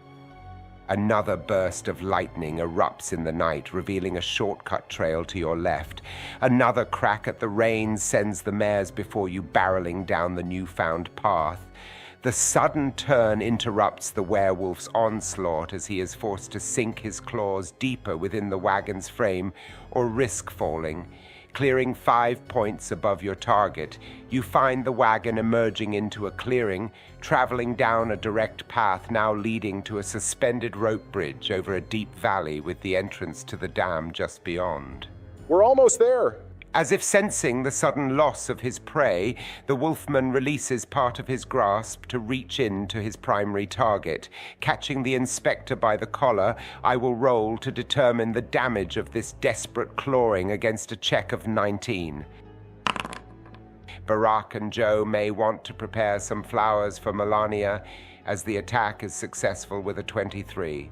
Another burst of lightning erupts in the night, revealing a shortcut trail to your left. Another crack at the reins sends the mares before you barreling down the newfound path. The sudden turn interrupts the werewolf's onslaught as he is forced to sink his claws deeper within the wagon's frame or risk falling. Clearing 5 points above your target, you find the wagon emerging into a clearing, traveling down a direct path now leading to a suspended rope bridge over a deep valley with the entrance to the dam just beyond. We're almost there. As if sensing the sudden loss of his prey, the wolfman releases part of his grasp to reach in to his primary target. Catching the inspector by the collar, I will roll to determine the damage of this desperate clawing against a check of 19. Barack and Joe may want to prepare some flowers for Melania, as the attack is successful with a 23.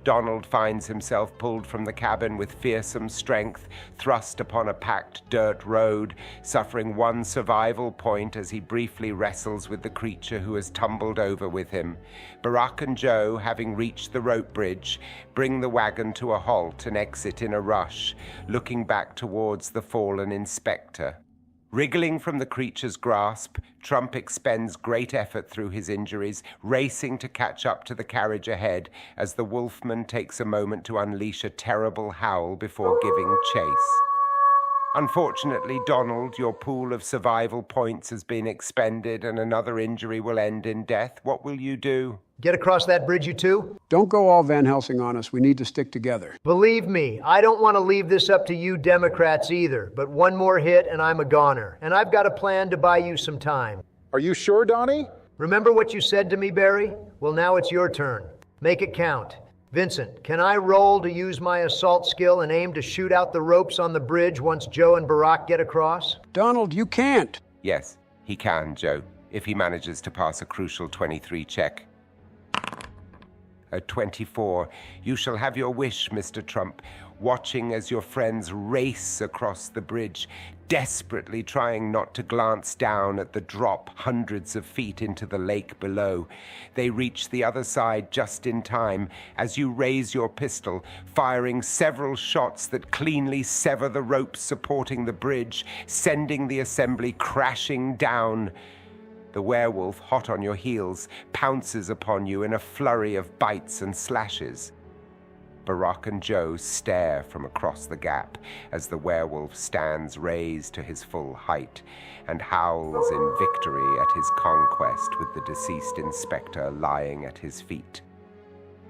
Donald finds himself pulled from the cabin with fearsome strength, thrust upon a packed dirt road, suffering 1 survival point as he briefly wrestles with the creature who has tumbled over with him. Barack and Joe, having reached the rope bridge, bring the wagon to a halt and exit in a rush, looking back towards the fallen inspector. Wriggling from the creature's grasp, Trump expends great effort through his injuries, racing to catch up to the carriage ahead as the wolfman takes a moment to unleash a terrible howl before giving chase. Unfortunately, Donald, your pool of survival points has been expended and another injury will end in death. What will you do? Get across that bridge, you two? Don't go all Van Helsing on us. We need to stick together. Believe me, I don't want to leave this up to you Democrats either, but one more hit and I'm a goner. And I've got a plan to buy you some time. Are you sure, Donnie? Remember what you said to me, Barry? Well, now it's your turn. Make it count. Vincent, can I roll to use my assault skill and aim to shoot out the ropes on the bridge once Joe and Barack get across? Donald, you can't. Yes, he can, Joe, if he manages to pass a crucial 23 check. At 24, you shall have your wish, Mr. Trump, watching as your friends race across the bridge, desperately trying not to glance down at the drop hundreds of feet into the lake below. They reach the other side just in time as you raise your pistol, firing several shots that cleanly sever the ropes supporting the bridge, sending the assembly crashing down. The werewolf, hot on your heels, pounces upon you in a flurry of bites and slashes. Barack and Joe stare from across the gap as the werewolf stands raised to his full height and howls in victory at his conquest with the deceased inspector lying at his feet.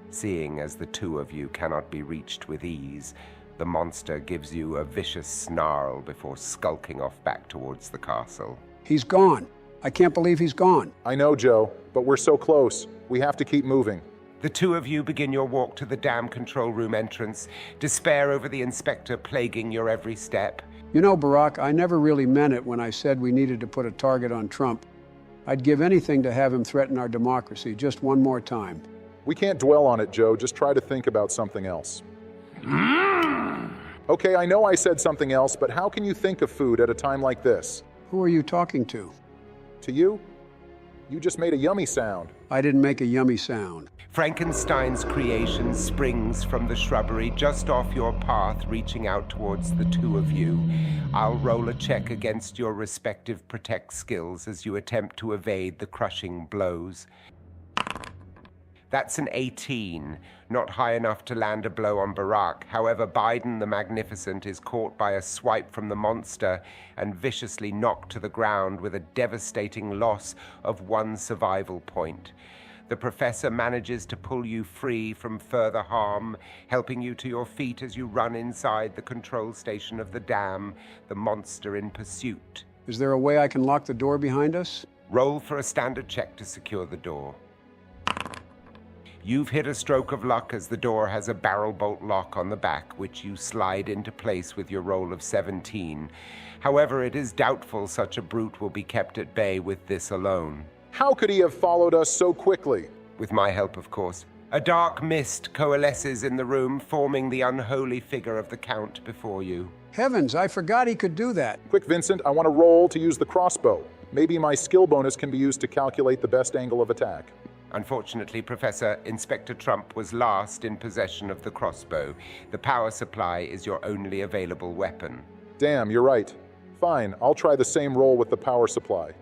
Seeing as the two of you cannot be reached with ease, The monster gives you a vicious snarl before skulking off back towards the castle. He's gone. I can't believe he's gone. I know, Joe, but we're so close. We have to keep moving. The two of you begin your walk to the dam control room entrance, despair over the inspector plaguing your every step. You know, Barack, I never really meant it when I said we needed to put a target on Trump. I'd give anything to have him threaten our democracy just one more time. We can't dwell on it, Joe. Just try to think about something else. Okay, I know I said something else, but how can you think of food at a time like this? Who are you talking to? To you? You just made a yummy sound. I didn't make a yummy sound. Frankenstein's creation springs from the shrubbery just off your path, reaching out towards the two of you. I'll roll a check against your respective protect skills as you attempt to evade the crushing blows. That's an 18, not high enough to land a blow on Barack. However, Biden the Magnificent is caught by a swipe from the monster and viciously knocked to the ground with a devastating loss of 1 survival point. The professor manages to pull you free from further harm, helping you to your feet as you run inside the control station of the dam, the monster in pursuit. Is there a way I can lock the door behind us? Roll for a standard check to secure the door. You've hit a stroke of luck as the door has a barrel bolt lock on the back, which you slide into place with your roll of 17. However, it is doubtful such a brute will be kept at bay with this alone. How could he have followed us so quickly? With my help, of course. A dark mist coalesces in the room, forming the unholy figure of the Count before you. Heavens, I forgot he could do that. Quick, Vincent, I want to roll to use the crossbow. Maybe my skill bonus can be used to calculate the best angle of attack. Unfortunately, Professor, Inspector Trump was last in possession of the crossbow. The power supply is your only available weapon. Damn, you're right. Fine, I'll try the same roll with the power supply.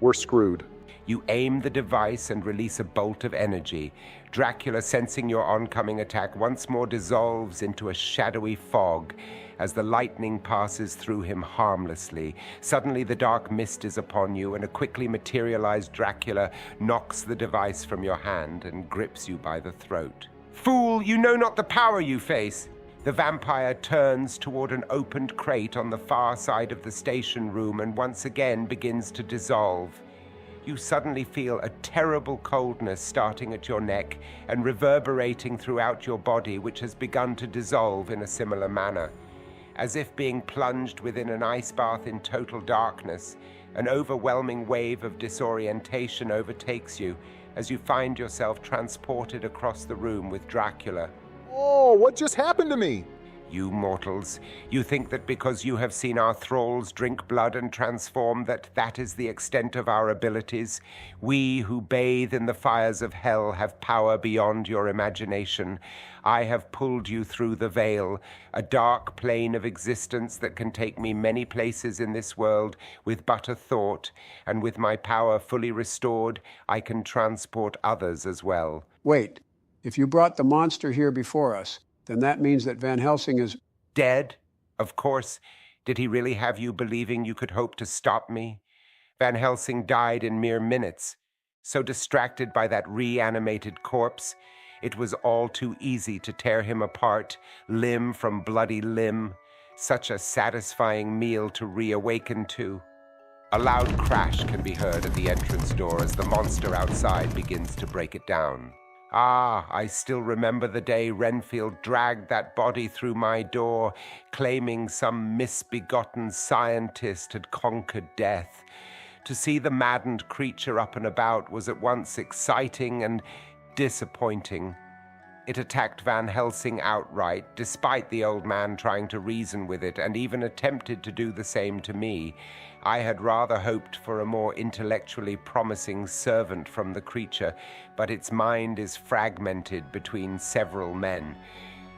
We're screwed. You aim the device and release a bolt of energy. Dracula, sensing your oncoming attack, once more dissolves into a shadowy fog as the lightning passes through him harmlessly. Suddenly, the dark mist is upon you, and a quickly materialized Dracula knocks the device from your hand and grips you by the throat. Fool, you know not the power you face! The vampire turns toward an opened crate on the far side of the station room and once again begins to dissolve. You suddenly feel a terrible coldness starting at your neck and reverberating throughout your body, which has begun to dissolve in a similar manner. As if being plunged within an ice bath in total darkness, an overwhelming wave of disorientation overtakes you as you find yourself transported across the room with Dracula. Oh, what just happened to me? You mortals, you think that because you have seen our thralls drink blood and transform that is the extent of our abilities. We who bathe in the fires of hell have power beyond your imagination. I have pulled you through the veil, a dark plane of existence that can take me many places in this world with but a thought, and with my power fully restored, I can transport others as well. Wait, if you brought the monster here before us, then that means that Van Helsing is... Dead? Of course. Did he really have you believing you could hope to stop me? Van Helsing died in mere minutes. So distracted by that reanimated corpse, it was all too easy to tear him apart, limb from bloody limb. Such a satisfying meal to reawaken to. A loud crash can be heard at the entrance door as the monster outside begins to break it down. Ah, I still remember the day Renfield dragged that body through my door, claiming some misbegotten scientist had conquered death. To see the maddened creature up and about was at once exciting and disappointing. It attacked Van Helsing outright, despite the old man trying to reason with it, and even attempted to do the same to me. I had rather hoped for a more intellectually promising servant from the creature, but its mind is fragmented between several men.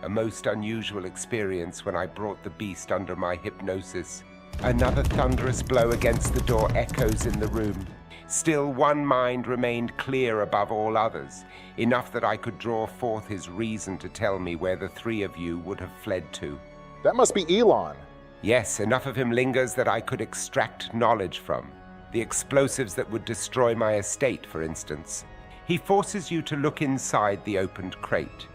A most unusual experience when I brought the beast under my hypnosis. Another thunderous blow against the door echoes in the room. Still, one mind remained clear above all others, enough that I could draw forth his reason to tell me where the three of you would have fled to. That must be Elon. Yes, enough of him lingers that I could extract knowledge from. The explosives that would destroy my estate, for instance. He forces you to look inside the opened crate.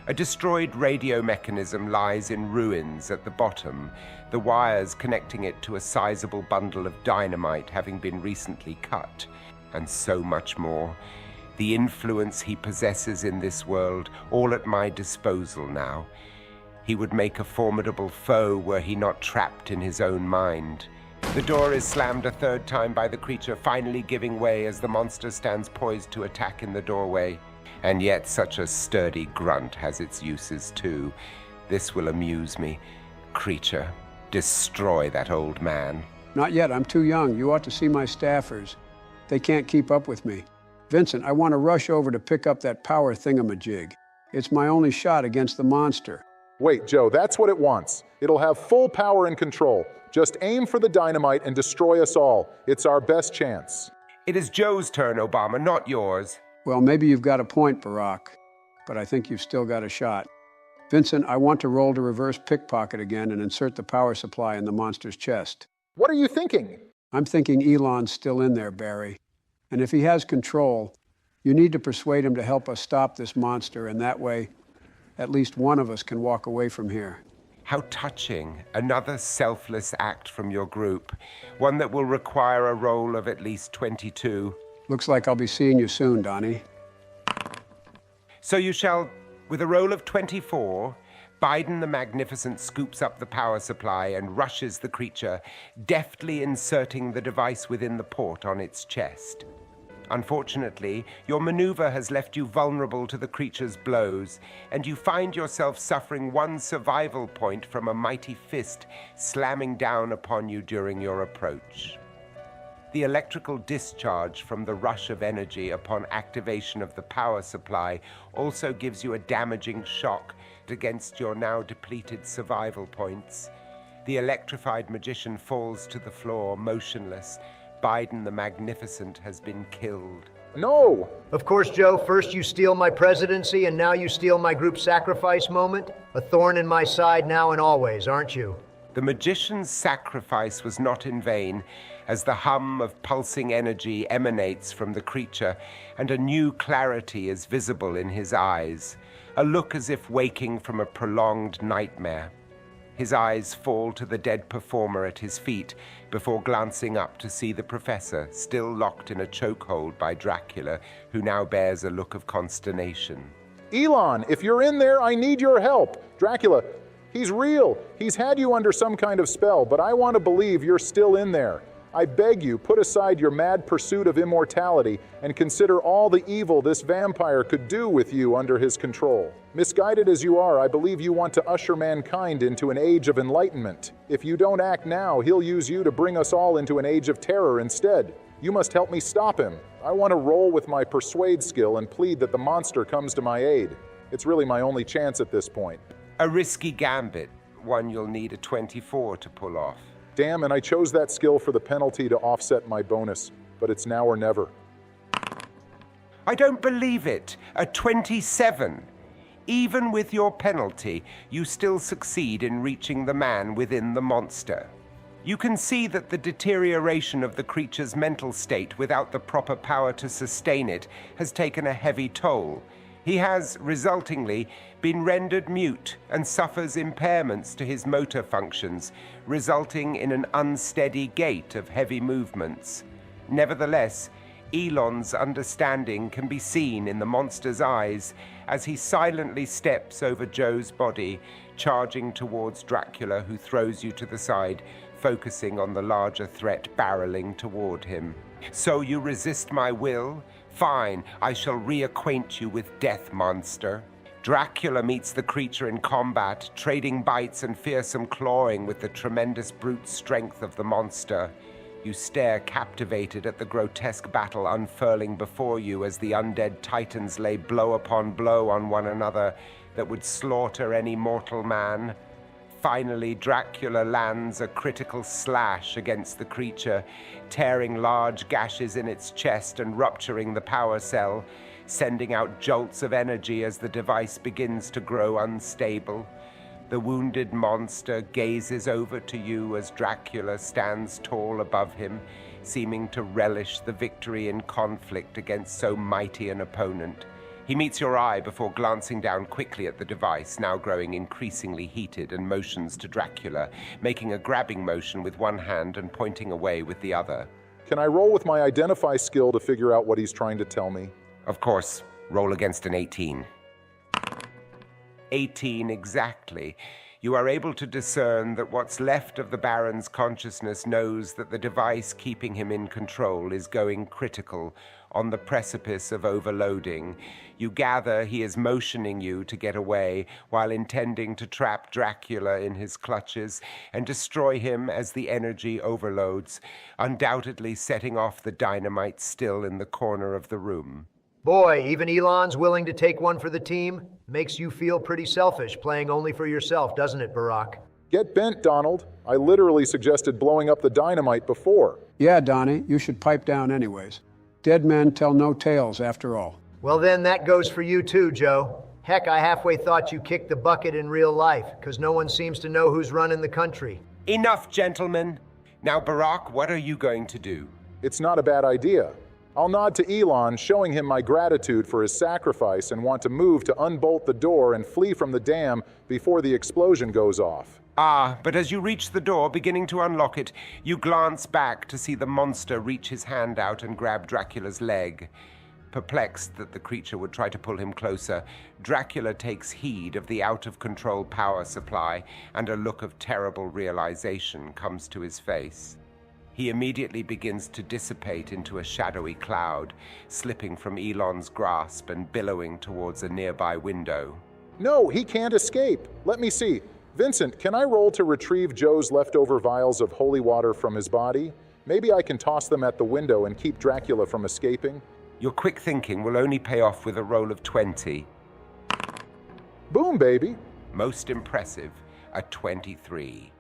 A destroyed radio mechanism lies in ruins at the bottom, the wires connecting it to a sizable bundle of dynamite having been recently cut, and so much more. The influence he possesses in this world, all at my disposal now. He would make a formidable foe were he not trapped in his own mind. The door is slammed a third time by the creature, finally giving way as the monster stands poised to attack in the doorway. And yet such a sturdy grunt has its uses too. This will amuse me. Creature, destroy that old man. Not yet, I'm too young. You ought to see my staffers. They can't keep up with me. Vincent, I want to rush over to pick up that power thingamajig. It's my only shot against the monster. Wait, Joe, that's what it wants. It'll have full power and control. Just aim for the dynamite and destroy us all. It's our best chance. It is Joe's turn, Obama, not yours. Well, maybe you've got a point, Barack, but I think you've still got a shot. Vincent, I want to roll to reverse pickpocket again and insert the power supply in the monster's chest. What are you thinking? I'm thinking Elon's still in there, Barry. And if he has control, you need to persuade him to help us stop this monster, and that way, at least one of us can walk away from here. How touching. Another selfless act from your group. One that will require a roll of at least 22. Looks like I'll be seeing you soon, Donnie. So you shall, with a roll of 24, Biden the Magnificent scoops up the power supply and rushes the creature, deftly inserting the device within the port on its chest. Unfortunately, your maneuver has left you vulnerable to the creature's blows, and you find yourself suffering one survival point from a mighty fist slamming down upon you during your approach. The electrical discharge from the rush of energy upon activation of the power supply also gives you a damaging shock against your now depleted survival points. The electrified magician falls to the floor, motionless. Biden the Magnificent has been killed. No! Of course, Joe, first you steal my presidency and now you steal my group sacrifice moment. A thorn in my side now and always, aren't you? The magician's sacrifice was not in vain, as the hum of pulsing energy emanates from the creature, and a new clarity is visible in his eyes, a look as if waking from a prolonged nightmare. His eyes fall to the dead performer at his feet before glancing up to see the professor, still locked in a chokehold by Dracula, who now bears a look of consternation. Elon, if you're in there, I need your help. Dracula, he's real. He's had you under some kind of spell, but I want to believe you're still in there. I beg you, put aside your mad pursuit of immortality and consider all the evil this vampire could do with you under his control. Misguided as you are, I believe you want to usher mankind into an age of enlightenment. If you don't act now, he'll use you to bring us all into an age of terror instead. You must help me stop him. I want to roll with my persuade skill and plead that the monster comes to my aid. It's really my only chance at this point. A risky gambit, one you'll need a 24 to pull off. Damn, and I chose that skill for the penalty to offset my bonus, but it's now or never. I don't believe it. A 27. Even with your penalty, you still succeed in reaching the man within the monster. You can see that the deterioration of the creature's mental state without the proper power to sustain it has taken a heavy toll. He has, resultingly, been rendered mute and suffers impairments to his motor functions, resulting in an unsteady gait of heavy movements. Nevertheless, Elon's understanding can be seen in the monster's eyes as he silently steps over Joe's body, charging towards Dracula, who throws you to the side, focusing on the larger threat barreling toward him. So you resist my will? Fine, I shall reacquaint you with death, monster. Dracula meets the creature in combat, trading bites and fearsome clawing with the tremendous brute strength of the monster. You stare captivated at the grotesque battle unfurling before you as the undead titans lay blow upon blow on one another that would slaughter any mortal man. Finally, Dracula lands a critical slash against the creature, tearing large gashes in its chest and rupturing the power cell, sending out jolts of energy as the device begins to grow unstable. The wounded monster gazes over to you as Dracula stands tall above him, seeming to relish the victory in conflict against so mighty an opponent. He meets your eye before glancing down quickly at the device, now growing increasingly heated, and motions to Dracula, making a grabbing motion with one hand and pointing away with the other. Can I roll with my identify skill to figure out what he's trying to tell me? Of course. Roll against an 18. 18 exactly. You are able to discern that what's left of the Baron's consciousness knows that the device keeping him in control is going critical, on the precipice of overloading. You gather he is motioning you to get away while intending to trap Dracula in his clutches and destroy him as the energy overloads, undoubtedly setting off the dynamite still in the corner of the room. Boy, even Elon's willing to take one for the team? Makes you feel pretty selfish, playing only for yourself, doesn't it, Barack? Get bent, Donald. I literally suggested blowing up the dynamite before. Yeah, Donnie, you should pipe down anyways. Dead men tell no tales, after all. Well then, that goes for you too, Joe. Heck, I halfway thought you kicked the bucket in real life, because no one seems to know who's running the country. Enough, gentlemen. Now, Barack, what are you going to do? It's not a bad idea. I'll nod to Elon, showing him my gratitude for his sacrifice, and want to move to unbolt the door and flee from the dam before the explosion goes off. But as you reach the door, beginning to unlock it, you glance back to see the monster reach his hand out and grab Dracula's leg. Perplexed that the creature would try to pull him closer, Dracula takes heed of the out-of-control power supply, and a look of terrible realization comes to his face. He immediately begins to dissipate into a shadowy cloud, slipping from Elon's grasp and billowing towards a nearby window. No, he can't escape. Let me see. Vincent, can I roll to retrieve Joe's leftover vials of holy water from his body? Maybe I can toss them at the window and keep Dracula from escaping? Your quick thinking will only pay off with a roll of 20. Boom, baby. Most impressive, a 23.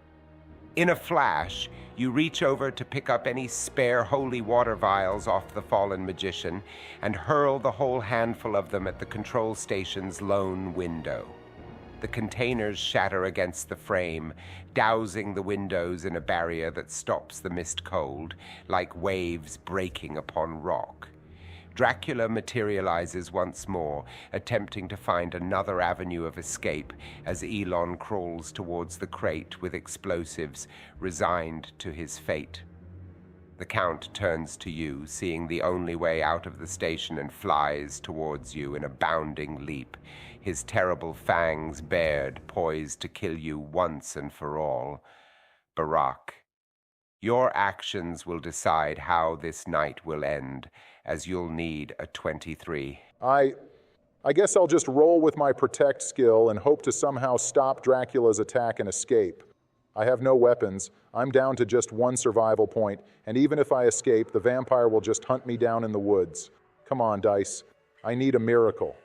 In a flash, you reach over to pick up any spare holy water vials off the fallen magician and hurl the whole handful of them at the control station's lone window. The containers shatter against the frame, dousing the windows in a barrier that stops the mist cold, like waves breaking upon rock. Dracula materializes once more, attempting to find another avenue of escape as Elon crawls towards the crate with explosives, resigned to his fate. The Count turns to you, seeing the only way out of the station, and flies towards you in a bounding leap, his terrible fangs bared, poised to kill you once and for all. Barack, your actions will decide how this night will end, as you'll need a 23. I guess I'll just roll with my protect skill and hope to somehow stop Dracula's attack and escape. I have no weapons. I'm down to just one survival point, and even if I escape, the vampire will just hunt me down in the woods. Come on, Dice. I need a miracle.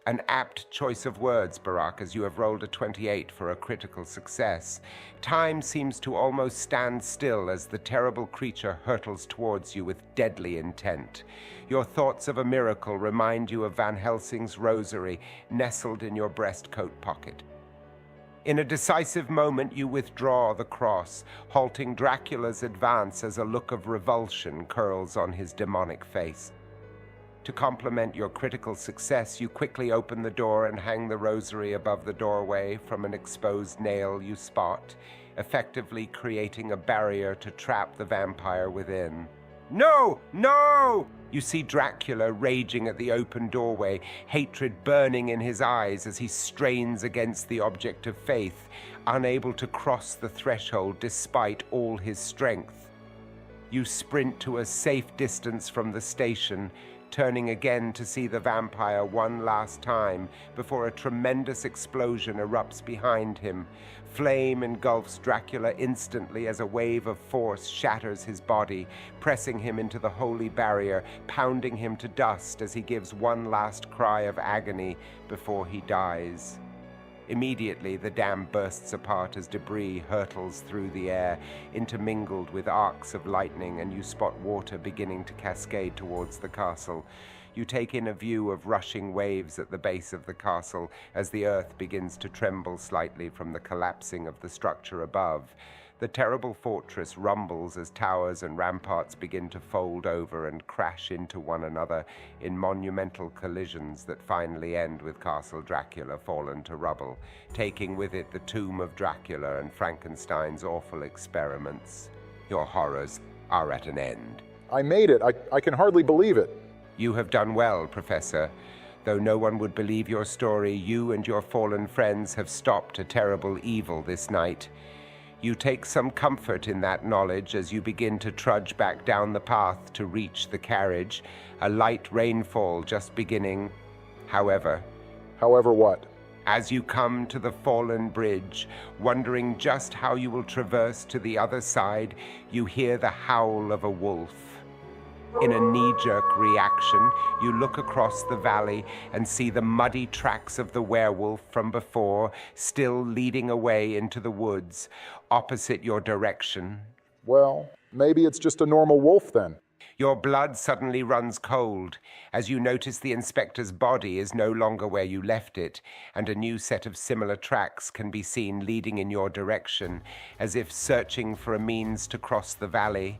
An apt choice of words, Barack, as you have rolled a 28 for a critical success. Time seems to almost stand still as the terrible creature hurtles towards you with deadly intent. Your thoughts of a miracle remind you of Van Helsing's rosary nestled in your breastcoat pocket. In a decisive moment, you withdraw the cross, halting Dracula's advance as a look of revulsion curls on his demonic face. To complement your critical success, you quickly open the door and hang the rosary above the doorway from an exposed nail you spot, effectively creating a barrier to trap the vampire within. No! No! You see Dracula raging at the open doorway, hatred burning in his eyes as he strains against the object of faith, unable to cross the threshold despite all his strength. You sprint to a safe distance from the station, turning again to see the vampire one last time before a tremendous explosion erupts behind him. Flame engulfs Dracula instantly as a wave of force shatters his body, pressing him into the holy barrier, pounding him to dust as he gives one last cry of agony before he dies. Immediately, the dam bursts apart as debris hurtles through the air, intermingled with arcs of lightning, and you spot water beginning to cascade towards the castle. You take in a view of rushing waves at the base of the castle as the earth begins to tremble slightly from the collapsing of the structure above. The terrible fortress rumbles as towers and ramparts begin to fold over and crash into one another in monumental collisions that finally end with Castle Dracula fallen to rubble, taking with it the tomb of Dracula and Frankenstein's awful experiments. Your horrors are at an end. I made it. I can hardly believe it. You have done well, Professor. Though no one would believe your story, you and your fallen friends have stopped a terrible evil this night. You take some comfort in that knowledge as you begin to trudge back down the path to reach the carriage, a light rainfall just beginning. However what? As you come to the fallen bridge, wondering just how you will traverse to the other side, you hear the howl of a wolf. In a knee-jerk reaction, you look across the valley and see the muddy tracks of the werewolf from before, still leading away into the woods, opposite your direction. Well, maybe it's just a normal wolf then. Your blood suddenly runs cold as you notice the inspector's body is no longer where you left it, and a new set of similar tracks can be seen leading in your direction, as if searching for a means to cross the valley.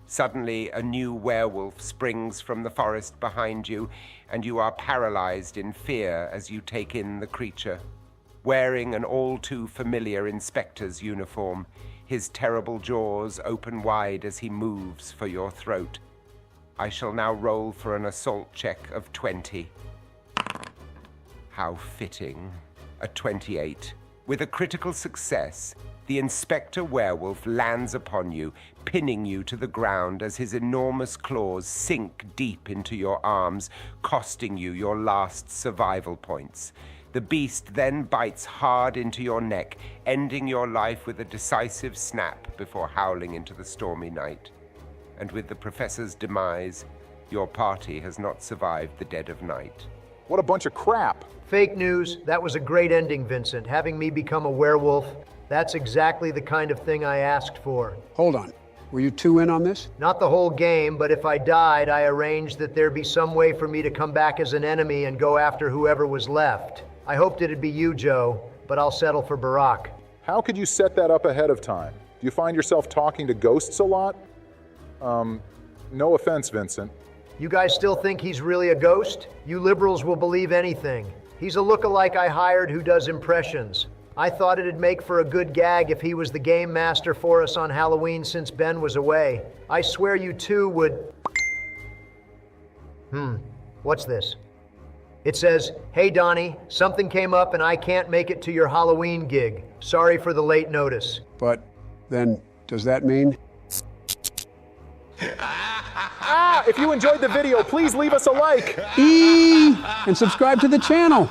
Suddenly, a new werewolf springs from the forest behind you, and you are paralyzed in fear as you take in the creature. Wearing an all-too-familiar inspector's uniform, his terrible jaws open wide as he moves for your throat. I shall now roll for an assault check of 20. How fitting. A 28. With a critical success, the Inspector Werewolf lands upon you, pinning you to the ground as his enormous claws sink deep into your arms, costing you your last survival points. The beast then bites hard into your neck, ending your life with a decisive snap before howling into the stormy night. And with the Professor's demise, your party has not survived the dead of night. What a bunch of crap. Fake news. That was a great ending, Vincent. Having me become a werewolf, that's exactly the kind of thing I asked for. Hold on. Were you two in on this? Not the whole game, but if I died, I arranged that there be some way for me to come back as an enemy and go after whoever was left. I hoped it'd be you, Joe, but I'll settle for Barack. How could you set that up ahead of time? Do you find yourself talking to ghosts a lot? No offense, Vincent. You guys still think he's really a ghost? You liberals will believe anything. He's a lookalike I hired who does impressions. I thought it'd make for a good gag if he was the game master for us on Halloween since Ben was away. I swear you two would... What's this? It says, "Hey Donnie, something came up and I can't make it to your Halloween gig. Sorry for the late notice." But then, does that mean? If you enjoyed the video, please leave us a like. And subscribe to the channel.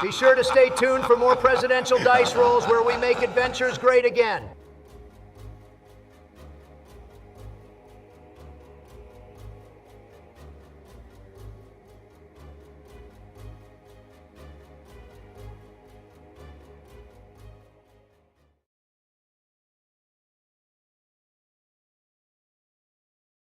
Be sure to stay tuned for more presidential dice rolls where we make adventures great again.